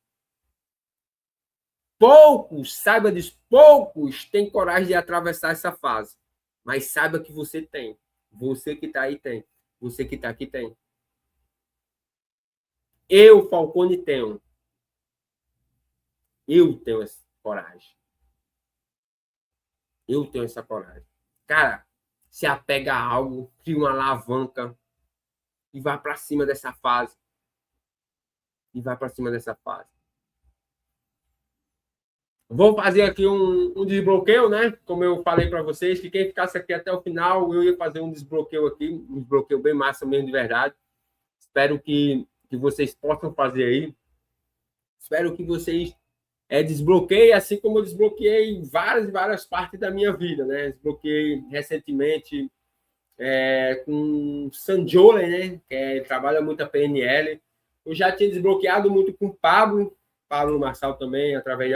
Poucos, saiba disso, poucos têm coragem de atravessar essa fase. Mas saiba que você tem. Você que está aí tem. Você que está aqui tem. Eu, Falcone, tenho. Eu tenho essa coragem. Eu tenho essa coragem. Cara, se apega a algo, cria uma alavanca e vai para cima dessa fase. E vai para cima dessa fase. Vou fazer aqui um desbloqueio, né? Como eu falei para vocês, que quem ficasse aqui até o final, eu ia fazer um desbloqueio aqui, um desbloqueio bem massa mesmo, de verdade. Espero que vocês possam fazer aí. Espero que vocês desbloqueiem, assim como eu desbloqueei várias partes da minha vida, né? Desbloqueei recentemente com o Sanjole, né? Que trabalha muito a PNL. Eu já tinha desbloqueado muito com o Pablo Marçal também, através de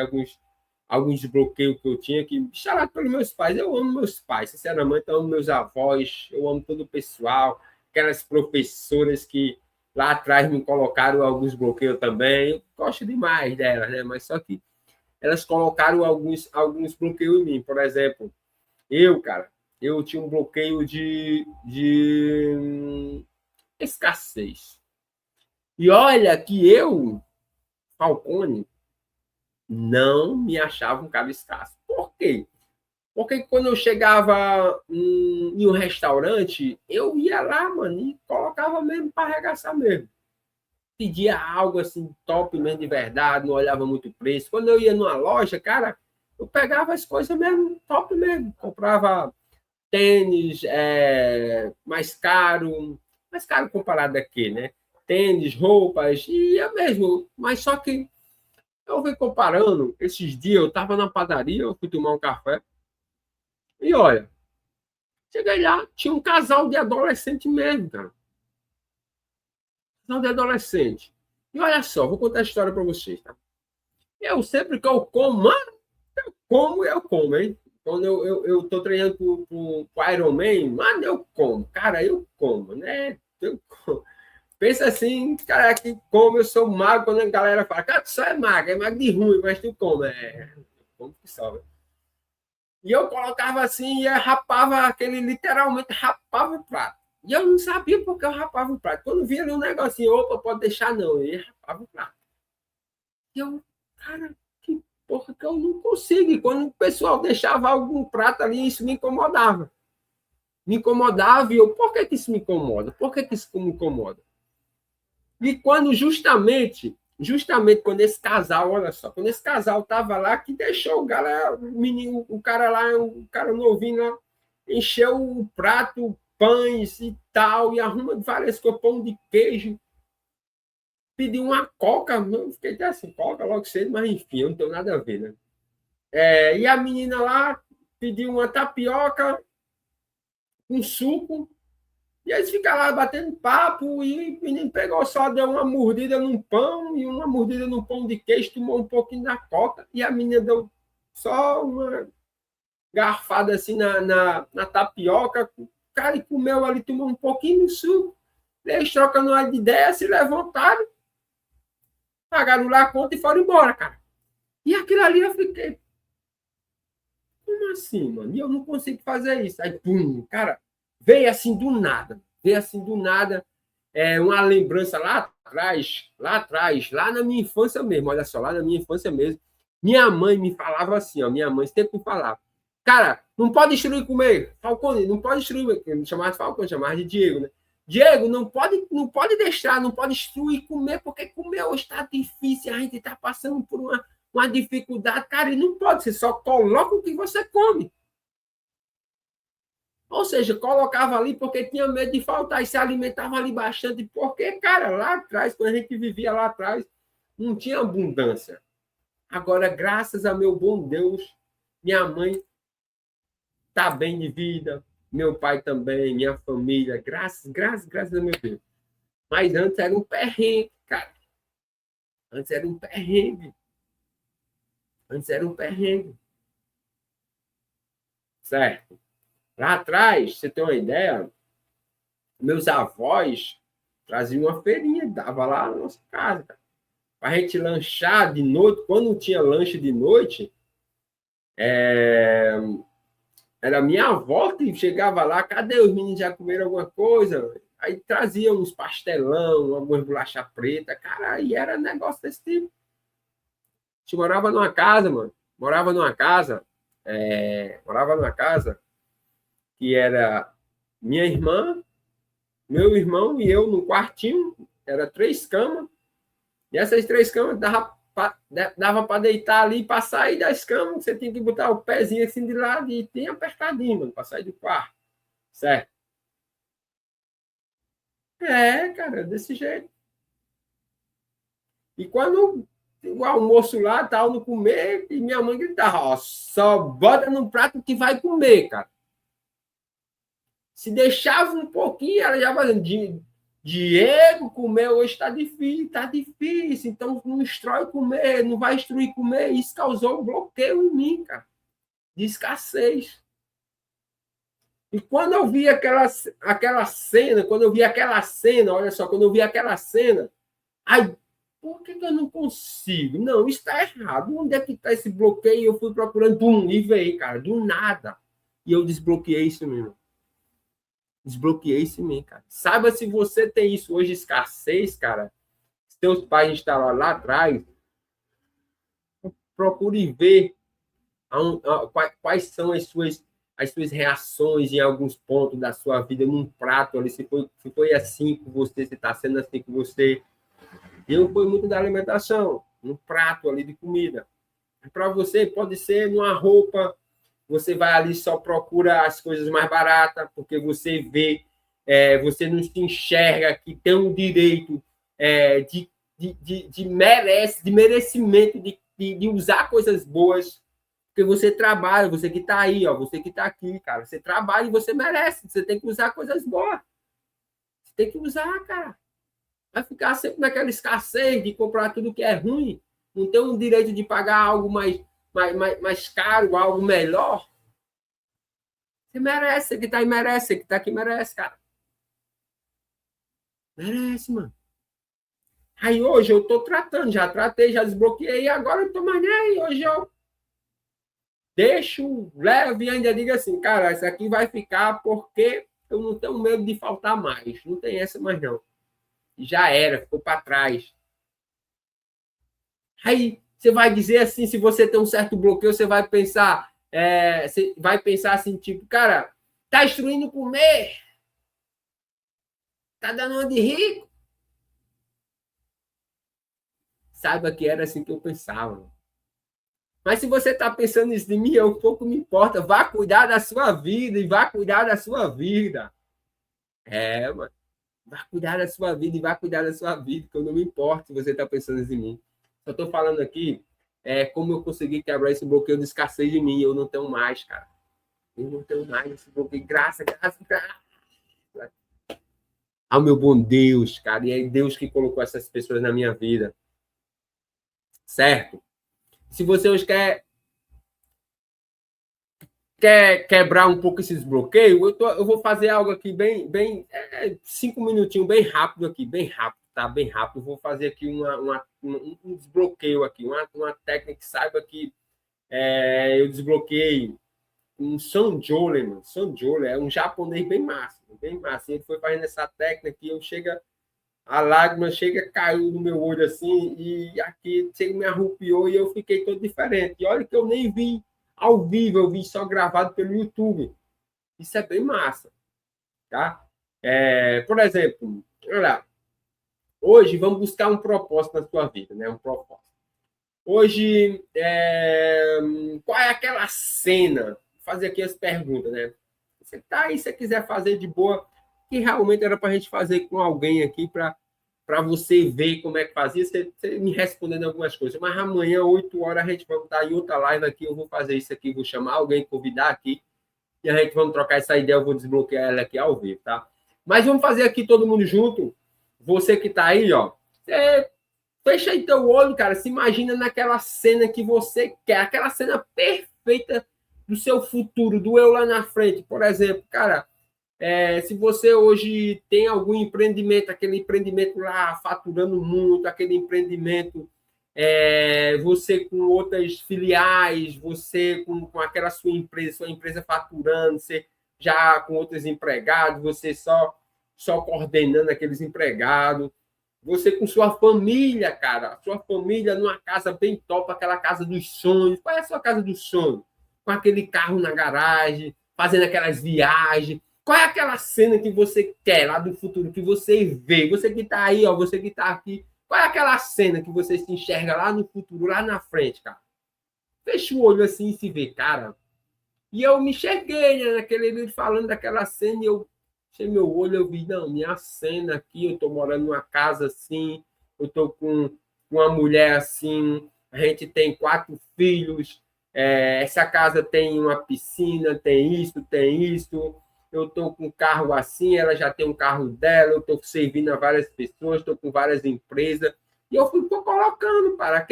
alguns desbloqueios que eu tinha, que instalado pelos meus pais. Eu amo meus pais, sinceramente, eu amo meus avós, eu amo todo o pessoal, aquelas professoras que lá atrás me colocaram alguns bloqueios também. Eu gosto demais delas, né? Mas só que elas colocaram alguns bloqueios em mim. Por exemplo, cara, eu tinha um bloqueio de escassez. E olha que eu, Falcone, não me achava um cara escasso. Por quê? Porque quando eu chegava em um restaurante, eu ia lá, mano, e colocava mesmo para arregaçar mesmo. Pedia algo assim, top mesmo de verdade, não olhava muito preço. Quando eu ia numa loja, cara, eu pegava as coisas mesmo, top mesmo. Comprava tênis mais caro comparado aqui, né? Tênis, roupas, e é mesmo. Mas só que eu fui comparando, esses dias eu estava na padaria, eu fui tomar um café, e olha, cheguei lá, tinha um casal de adolescente mesmo, cara. Casal de adolescente. E olha só, vou contar a história para vocês, tá? Eu sempre que eu como, mano, eu como, hein? Quando eu tô treinando pro Ironman, mano, eu como. Cara, eu como, né? Eu como. Pensa assim, cara, que como eu sou magro, quando a galera fala, cara, tu só é magro de ruim, mas tu come. Como que sobra. E eu colocava assim, e rapava aquele, literalmente rapava o prato. E eu não sabia porque eu rapava o prato. Quando via ali um negocinho, opa, pode deixar não. E rapava o prato. E eu, cara, que porra que eu não consigo consigo. E quando o pessoal deixava algum prato ali, isso me incomodava. Me incomodava e eu, por que isso me incomoda? Por que isso me incomoda? E quando justamente quando esse casal, olha só, quando esse casal estava lá, que deixou o menino, o cara lá, o cara novinho lá, encheu o prato, pães e tal, e arruma várias coisas, pão de queijo, pediu uma coca, eu fiquei até assim, coca logo cedo, mas enfim, eu não tenho nada a ver, né? E a menina lá pediu uma tapioca, um suco, e eles ficam lá batendo papo, e o menino pegou só, deu uma mordida num pão, e uma mordida no pão de queijo, tomou um pouquinho da coca, e a menina deu só uma garfada assim na tapioca, o cara comeu ali, tomou um pouquinho do suco, eles trocando uma ideia, se levantaram, pagaram lá a conta e foram embora, cara. E aquilo ali eu fiquei, como assim, mano? E eu não consigo fazer isso. Aí, pum, cara, veio assim do nada. Veio assim do nada uma lembrança lá atrás, lá na minha infância mesmo, olha só, lá na minha infância mesmo. Minha mãe me falava assim, ó, minha mãe sempre me falava, cara, não pode destruir comer. Falcone, não pode destruir, me chamava de Falcone, chamava de Diego, né? Diego, não pode deixar, não pode destruir comer, porque comer hoje está difícil, a gente está passando por uma dificuldade, cara, e não pode, você só coloca o que você come. Ou seja, colocava ali porque tinha medo de faltar e se alimentava ali bastante, porque, cara, lá atrás, quando a gente vivia lá atrás, não tinha abundância. Agora, graças a meu bom Deus, minha mãe está bem de vida, meu pai também, minha família, graças a meu Deus. Mas antes era um perrengue, cara. Antes era um perrengue. Antes era um perrengue. Certo? Lá atrás, você tem uma ideia, meus avós traziam uma feirinha, dava lá na nossa casa, para a gente lanchar de noite. Quando tinha lanche de noite, era minha avó que chegava lá, cadê os meninos já comeram alguma coisa? Aí trazia uns pastelão, algumas bolacha preta, cara, aí era negócio desse tipo. A gente morava numa casa, mano, morava numa casa que era minha irmã, meu irmão e eu no quartinho, era 3 camas, e essas 3 camas dava para deitar ali, para sair das camas, você tinha que botar o pezinho assim de lado e tinha apertadinho, mano, para sair do quarto, certo? Cara, desse jeito. E quando o almoço lá, tal, no comer, e minha mãe gritava, ó, só bota no prato que vai comer, cara. Se deixava um pouquinho, ela já fazendo, Diego, comer hoje está difícil, então não destrói comer, não vai destruir comer. Isso causou um bloqueio em mim, cara, de escassez. E quando eu vi aquela cena, olha só, quando eu vi aquela cena, aí, por que eu não consigo? Não, isso está errado. Onde é que está esse bloqueio? Eu fui procurando, pum, e veio, cara, do nada. E eu desbloqueei isso mesmo. Desbloqueei isso em mim, cara. Saiba se você tem isso hoje, escassez, cara. Seus pais estavam lá atrás. Procure ver quais são as suas reações em alguns pontos da sua vida, num prato ali. Se foi assim com você, se está sendo assim com você. Eu fui muito da alimentação, num prato ali de comida. Para você, pode ser numa roupa. Você vai ali só procura as coisas mais baratas, porque você vê, você não se enxerga que tem um direito de merecimento de usar coisas boas, porque você trabalha, você que está aí, ó, você que está aqui, cara, você trabalha e você merece, você tem que usar coisas boas. Você tem que usar, cara. Vai ficar sempre naquela escassez de comprar tudo que é ruim, não tem um direito de pagar algo mais caro, algo melhor. Você merece, você que tá aí merece, você que tá aqui merece, cara. Merece, mano. Aí hoje eu tô tratando, já tratei, já desbloqueei, agora eu tô mais nem aí. Hoje eu deixo, levo e ainda digo assim, cara, isso aqui vai ficar porque eu não tenho medo de faltar mais. Não tem essa mais não. Já era, ficou para trás. Aí Você vai dizer assim, se você tem um certo bloqueio, você vai pensar assim, tipo, cara, tá instruindo comer, tá dando uma de rico. Saiba que era assim que eu pensava. Mas se você está pensando isso de mim, eu pouco me importa. Vá cuidar da sua vida e vá cuidar da sua vida. Mano. Vá cuidar da sua vida e vá cuidar da sua vida, que eu não me importo se você está pensando isso em mim. Só estou falando aqui como eu consegui quebrar esse bloqueio de escassez de mim. Eu não tenho mais, cara. Eu não tenho mais esse bloqueio. Graças. Ao meu bom Deus, cara. E é Deus que colocou essas pessoas na minha vida. Certo? Se você hoje quer quebrar um pouco esses bloqueios, eu vou fazer algo aqui bem 5 minutinhos, bem rápido aqui, bem rápido, tá? Bem rápido. Vou fazer aqui um desbloqueio aqui, uma técnica que saiba que eu desbloqueei um Sanjole, mano. Sanjole é um japonês bem massa, bem massa. Ele foi fazendo essa técnica aqui, a lágrima caiu no meu olho assim, e aqui me arrupiou e eu fiquei todo diferente. E olha que eu nem vi ao vivo, eu vi só gravado pelo YouTube. Isso é bem massa, tá? Por exemplo, olha, hoje vamos buscar um propósito na sua vida, né? Um propósito. Hoje, qual é aquela cena? Vou fazer aqui as perguntas, né? Você tá aí, se você quiser fazer de boa, que realmente era para a gente fazer com alguém aqui para você ver como é que fazia, você me respondendo algumas coisas. Mas amanhã, 8 horas, a gente vai estar em outra live aqui, eu vou fazer isso aqui, vou chamar alguém, convidar aqui, e a gente vamos trocar essa ideia, eu vou desbloquear ela aqui ao vivo, tá? Mas vamos fazer aqui todo mundo junto. Você que está aí, ó, fecha aí teu olho, cara, se imagina naquela cena que você quer, aquela cena perfeita do seu futuro, do eu lá na frente. Por exemplo, cara, se você hoje tem algum empreendimento, aquele empreendimento lá faturando muito, aquele empreendimento, você com outras filiais, você com aquela sua empresa faturando, você já com outros empregados, você só coordenando aqueles empregados, você com sua família, cara, sua família numa casa bem top, aquela casa dos sonhos. Qual é a sua casa dos sonhos? Com aquele carro na garagem, fazendo aquelas viagens. Qual é aquela cena que você quer lá do futuro, que você vê? Você que está aí, ó, você que está aqui. Qual é aquela cena que você se enxerga lá no futuro, lá na frente, cara? Fecha o olho assim e se vê, cara. E eu me enxerguei, né, naquele vídeo falando daquela cena e eu fechei meu olho, eu vi, não, minha cena aqui, eu estou morando numa casa assim, eu estou com uma mulher assim, a gente tem 4 filhos, essa casa tem uma piscina, tem isso, eu estou com um carro assim, ela já tem um carro dela, eu estou servindo a várias pessoas, estou com várias empresas, e eu fui colocando, para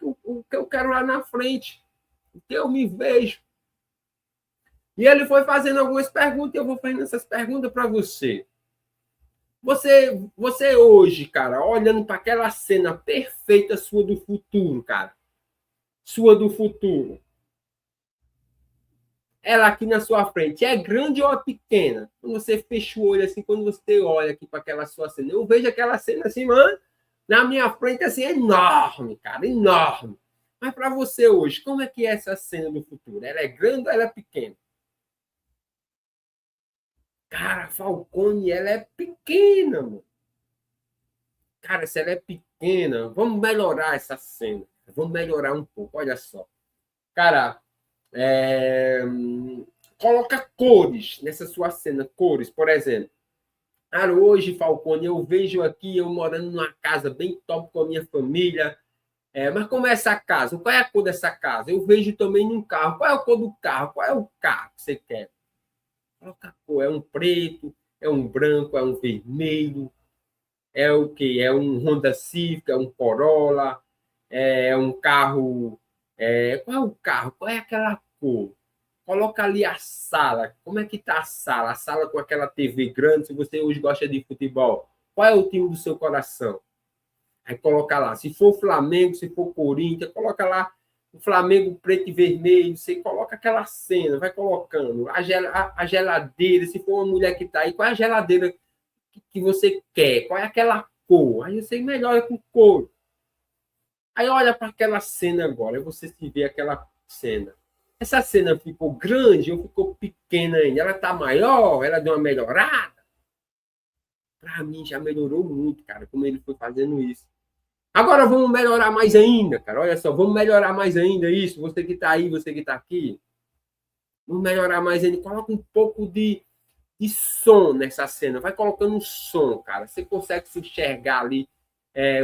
o que eu quero lá na frente, o que eu me vejo. E ele foi fazendo algumas perguntas, e eu vou fazendo essas perguntas para você. Você hoje, cara, olhando para aquela cena perfeita sua do futuro, cara. Sua do futuro. Ela aqui na sua frente é grande ou é pequena? Quando você fecha o olho assim, quando você olha aqui para aquela sua cena, eu vejo aquela cena assim, mano, na minha frente assim, enorme, cara, enorme. Mas para você hoje, como é que é essa cena do futuro? Ela é grande ou ela é pequena? Cara, a Falcone, ela é pequena, mano. Cara, se ela é pequena, vamos melhorar essa cena. Vamos melhorar um pouco, olha só. Cara, coloca cores nessa sua cena, cores, por exemplo. Cara, hoje, Falcone, eu vejo aqui eu morando numa casa bem top com a minha família. Mas como é essa casa? Qual é a cor dessa casa? Eu vejo também num carro. Qual é a cor do carro? Qual é o carro que você quer? Coloca a cor. É um preto, é um branco, é um vermelho, é o que? É um Honda Civic, é um Corolla, é um carro. Qual é o carro? Qual é aquela cor? Coloca ali a sala. Como é que está a sala? A sala com aquela TV grande, se você hoje gosta de futebol. Qual é o time do seu coração? Aí coloca lá. Se for Flamengo, se for Corinthians, coloca lá o Flamengo preto e vermelho. Você coloca aquela cena, vai colocando. A geladeira, se for uma mulher que está aí, qual é a geladeira que você quer? Qual é aquela cor? Aí você melhora com cor. Aí olha para aquela cena agora, e você se vê aquela cena. Essa cena ficou grande ou ficou pequena ainda? Ela está maior? Ela deu uma melhorada? Para mim já melhorou muito, cara, como ele foi fazendo isso. Agora vamos melhorar mais ainda, cara. Olha só, vamos melhorar mais ainda isso. Você que está aí, você que está aqui. Vamos melhorar mais ainda. Coloca um pouco de som nessa cena. Vai colocando um som, cara. Você consegue se enxergar ali.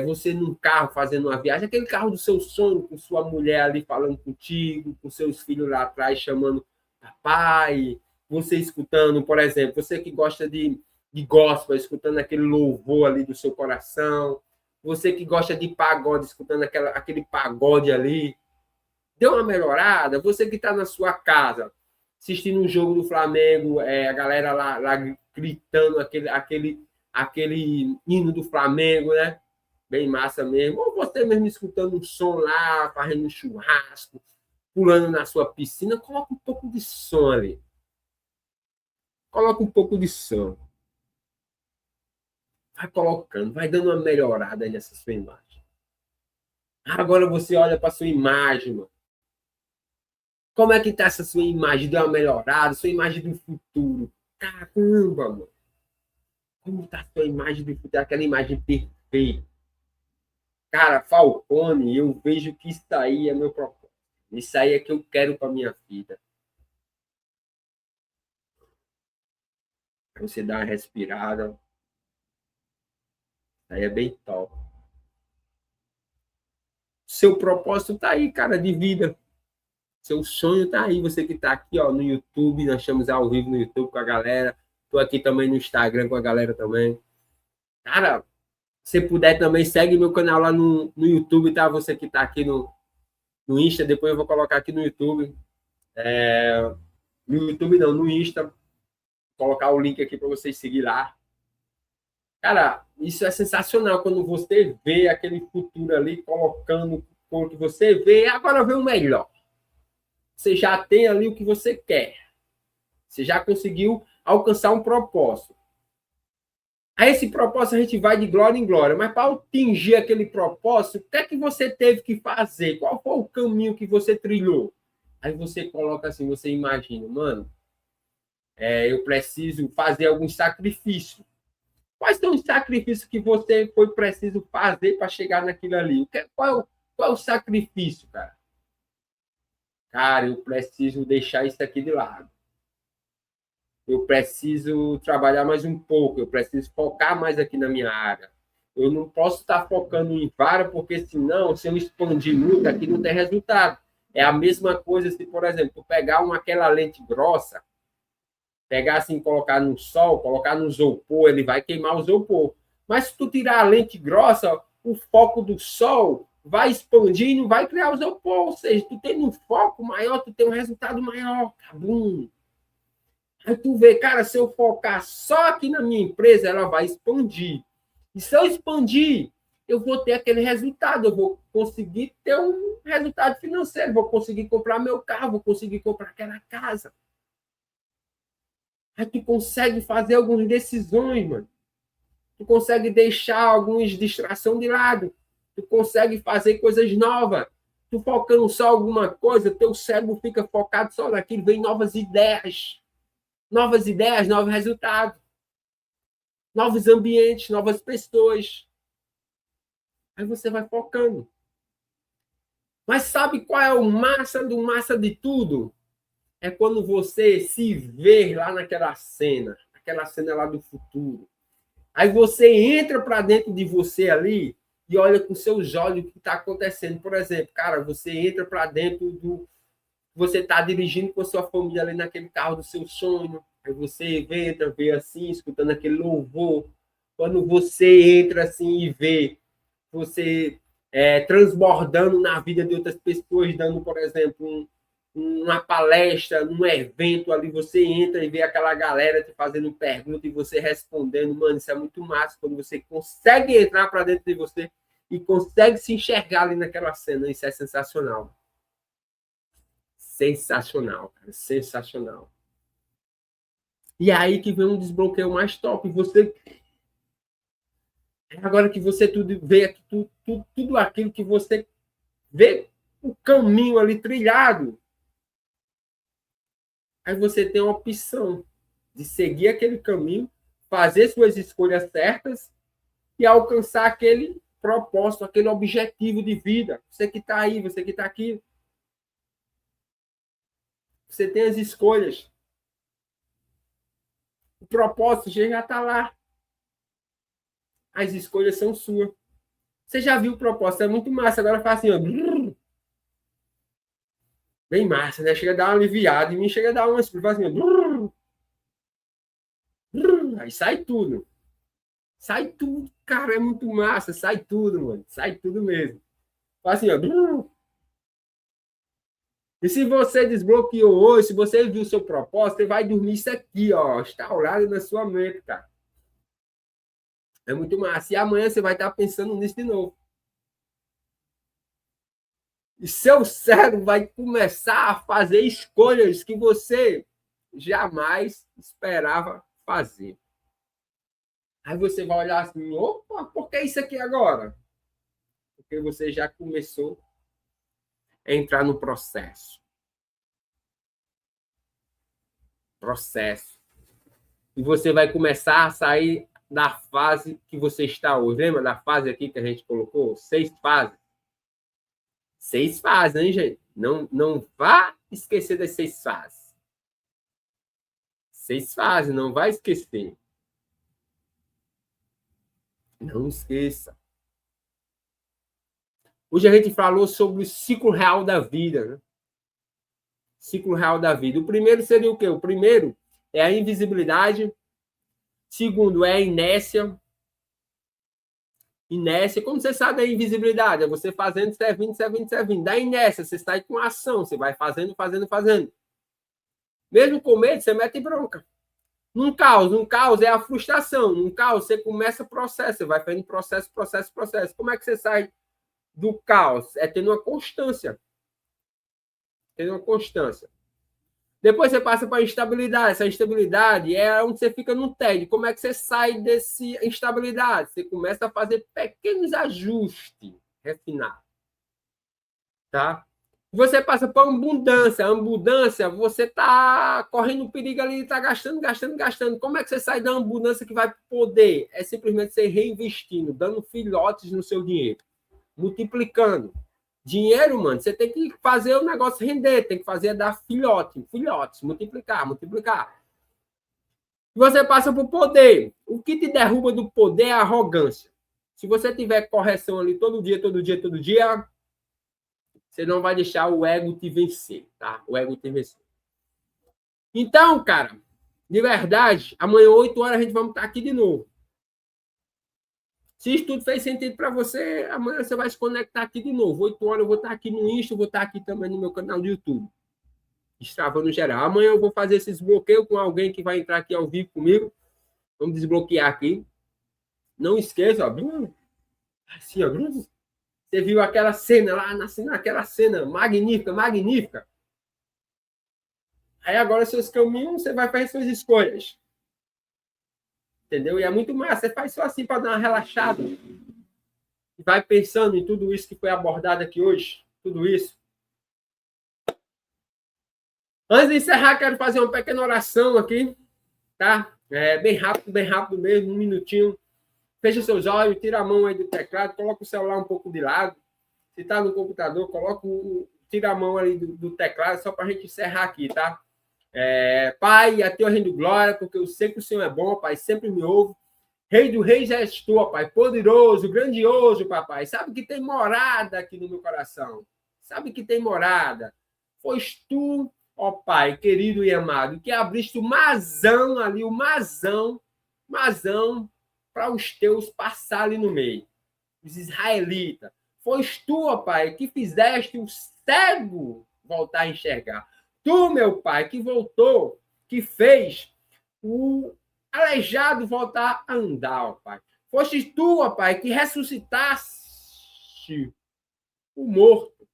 Você num carro fazendo uma viagem, aquele carro do seu sonho, com sua mulher ali falando contigo, com seus filhos lá atrás chamando papai, você escutando, por exemplo, você que gosta de gospel, escutando aquele louvor ali do seu coração, você que gosta de pagode, escutando aquele pagode ali, deu uma melhorada, você que está na sua casa, assistindo um jogo do Flamengo, a galera lá gritando aquele hino do Flamengo, né? Bem massa mesmo. Ou você mesmo escutando um som lá, fazendo um churrasco, pulando na sua piscina, coloca um pouco de som ali. Coloca um pouco de som. Vai colocando, vai dando uma melhorada nessa sua imagem. Agora você olha para a sua imagem, mano. Como é que tá essa sua imagem? Deu uma melhorada, sua imagem do futuro. Caramba, mano. Como tá a sua imagem do futuro? Aquela imagem perfeita. Cara, Falcone, eu vejo que isso aí é meu propósito. Isso aí é que eu quero para minha vida. Você dá uma respirada. Isso aí é bem top. Seu propósito tá aí, cara, de vida. Seu sonho tá aí. Você que tá aqui, ó, no YouTube, nós estamos ao vivo no YouTube com a galera. Tô aqui também no Instagram com a galera também. Cara, se puder também, segue meu canal lá no YouTube, tá? Você que tá aqui no Insta, depois eu vou colocar aqui no YouTube. No YouTube não, no Insta. Vou colocar o link aqui para vocês seguir lá. Cara, isso é sensacional quando você vê aquele futuro ali colocando o que você vê, agora vê o melhor. Você já tem ali o que você quer. Você já conseguiu alcançar um propósito. A esse propósito a gente vai de glória em glória, mas para atingir aquele propósito, o que é que você teve que fazer? Qual foi o caminho que você trilhou? Aí você coloca assim, você imagina, mano, eu preciso fazer algum sacrifício. Quais são os sacrifícios que você foi preciso fazer para chegar naquilo ali? Qual é o sacrifício, cara? Cara, eu preciso deixar isso aqui de lado. Eu preciso trabalhar mais um pouco, eu preciso focar mais aqui na minha área. Eu não posso estar focando em vara, porque senão, se eu expandir muito, aqui não tem resultado. É a mesma coisa se, por exemplo, pegar aquela lente grossa, pegar assim, colocar no sol, colocar no isopor, ele vai queimar o isopor. Mas se tu tirar a lente grossa, o foco do sol vai expandir e não vai criar o isopor. Ou seja, tu tem um foco maior, tu tem um resultado maior. Cabum. Aí tu vê, cara, se eu focar só aqui na minha empresa, ela vai expandir. E se eu expandir, eu vou ter aquele resultado, eu vou conseguir ter um resultado financeiro, vou conseguir comprar meu carro, vou conseguir comprar aquela casa. Aí tu consegue fazer algumas decisões, mano. Tu consegue deixar algumas distrações de lado. Tu consegue fazer coisas novas. Tu focando só alguma coisa, teu cérebro fica focado só naquilo, vem novas ideias. Novos resultados. Novos ambientes, novas pessoas. Aí você vai focando. Mas sabe qual é o massa do massa de tudo? É quando você se vê lá naquela cena, aquela cena lá do futuro. Aí você entra para dentro de você ali e olha com seus olhos o que está acontecendo. Por exemplo, cara, você entra para dentro do. Você está dirigindo com a sua família ali naquele carro do seu sonho. Aí você entra, vê assim, escutando aquele louvor. Quando você entra assim e vê você transbordando na vida de outras pessoas, dando, por exemplo, uma palestra, num evento ali, você entra e vê aquela galera te fazendo pergunta e você respondendo, mano, isso é muito massa, quando você consegue entrar para dentro de você e consegue se enxergar ali naquela cena, isso é sensacional. Sensacional, cara, sensacional. E aí que vem um desbloqueio mais top, você agora que você tudo vê tudo aquilo que você vê o caminho ali trilhado, aí você tem a opção de seguir aquele caminho, fazer suas escolhas certas e alcançar aquele propósito, aquele objetivo de vida. Você que está aí, você que está aqui. Você tem as escolhas. O propósito já está lá. As escolhas são suas. Você já viu o propósito, é muito massa. Agora faz assim, ó. Bem massa, né? Chega a dar uma aliviada. Em mim chega a dar uma... Faz assim, ó. Aí sai tudo. Sai tudo, cara. É muito massa. Sai tudo, mano. Sai tudo mesmo. Faz assim, ó. E se você desbloqueou hoje, se você viu o seu propósito, você vai dormir isso aqui, ó, instaurado na sua mente, cara. É muito massa. E amanhã você vai estar pensando nisso de novo. E seu cérebro vai começar a fazer escolhas que você jamais esperava fazer. Aí você vai olhar assim, opa, por que isso aqui agora? Porque você já começou a entrar no processo. E você vai começar a sair da fase que você está hoje. Lembra da fase aqui que a gente colocou? 6 fases. 6 fases, hein, gente? Não vá esquecer das 6 fases. 6 fases, não vai esquecer. Não esqueça. Hoje a gente falou sobre o ciclo real da vida, né? Ciclo real da vida. O primeiro seria o quê? O primeiro é a invisibilidade. Segundo é a inércia. Inércia, como você sabe da invisibilidade? É você fazendo, servindo, servindo, servindo. Da inércia, você está aí com ação, você vai fazendo, fazendo, fazendo. Mesmo com medo, você mete bronca. Um caos é a frustração. Num caos, você começa o processo, você vai fazendo processo. Como é que você sai do caos? É tendo uma constância. Tendo uma constância. Depois você passa para a instabilidade. Essa instabilidade é onde você fica no tédio. Como é que você sai dessa instabilidade? Você começa a fazer pequenos ajustes refinados. Tá? Você passa para a abundância. A abundância, você está correndo perigo ali, está gastando. Como é que você sai da abundância que vai poder? É simplesmente você reinvestindo, dando filhotes no seu dinheiro, multiplicando. Dinheiro, mano, você tem que fazer o negócio render, tem que fazer dar filhotes, multiplicar. E você passa para o poder. O que te derruba do poder é a arrogância. Se você tiver correção ali todo dia, você não vai deixar o ego te vencer, tá? O ego te vencer. Então, cara, de verdade, amanhã, 8 horas, a gente vai estar aqui de novo. Se isso tudo fez sentido para você, amanhã você vai se conectar aqui de novo. 8 horas eu vou estar aqui no Insta, vou estar aqui também no meu canal do YouTube. Destravando geral. Amanhã eu vou fazer esse desbloqueio com alguém que vai entrar aqui ao vivo comigo. Vamos desbloquear aqui. Não esqueça, ó. Assim, ó. Você viu aquela cena lá, aquela cena magnífica. Aí agora seus caminhos, você vai fazer suas escolhas. Entendeu? E é muito massa. Você faz só assim para dar uma relaxada. E vai pensando em tudo isso que foi abordado aqui hoje. Tudo isso. Antes de encerrar, quero fazer uma pequena oração aqui. Tá? Bem rápido mesmo, 1 minutinho. Fecha seus olhos, tira a mão aí do teclado, coloca o celular um pouco de lado. Se está no computador, tira a mão ali do teclado, só para a gente encerrar aqui, tá? Pai, a teu reino de glória, porque eu sei que o Senhor é bom, Pai, sempre me ouve. Rei do Reis és tu, Pai, poderoso, grandioso, Papai. Sabe que tem morada aqui no meu coração. Sabe que tem morada. Pois tu, ó Pai, querido e amado, que abriste o mazão ali, mazão, para os teus passar ali no meio. Os israelitas. Pois tu, ó Pai, que fizeste o cego voltar a enxergar. Tu, meu Pai, que voltou, que fez o aleijado voltar a andar, ó Pai. Foste tu, ó Pai, que ressuscitaste o morto.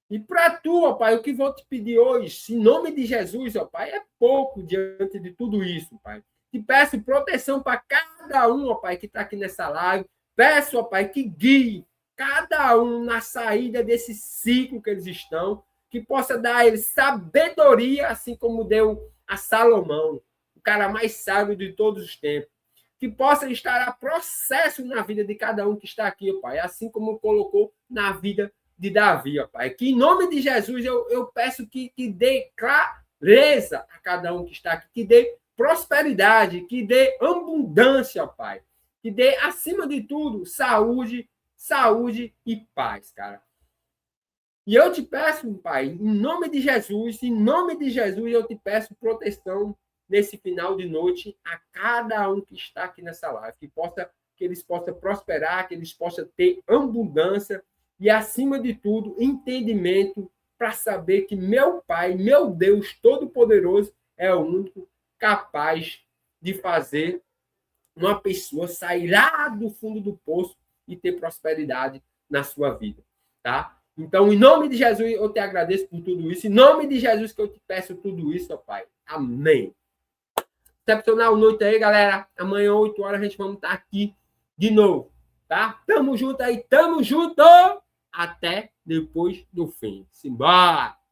E para tu, ó Pai, o que vou te pedir hoje, em nome de Jesus, ó Pai, é pouco diante de tudo isso, Pai. Te peço proteção para cada um, ó Pai, que está aqui nessa live. Peço, ó Pai, que guie cada um na saída desse ciclo que eles estão, que possa dar a eles sabedoria, assim como deu a Salomão, o cara mais sábio de todos os tempos. Que possa estar a processo na vida de cada um que está aqui, ó Pai, assim como colocou na vida de Davi, ó Pai. Que em nome de Jesus eu peço que dê clareza a cada um que está aqui, que dê prosperidade, que dê abundância, ó Pai. Que dê, acima de tudo, saúde e paz, cara. E eu te peço, Pai, em nome de Jesus, eu te peço proteção nesse final de noite a cada um que está aqui nessa live, que eles possam prosperar, que eles possam ter abundância e, acima de tudo, entendimento para saber que meu Pai, meu Deus Todo-Poderoso, é o único capaz de fazer uma pessoa sair lá do fundo do poço e ter prosperidade na sua vida, tá? Então, em nome de Jesus, eu te agradeço por tudo isso. Em nome de Jesus que eu te peço tudo isso, ó Pai. Amém. Excepcional noite aí, galera. Amanhã, 8 horas, a gente vamos estar aqui de novo, tá? Tamo junto aí, tamo junto! Até depois do fim. Simbora!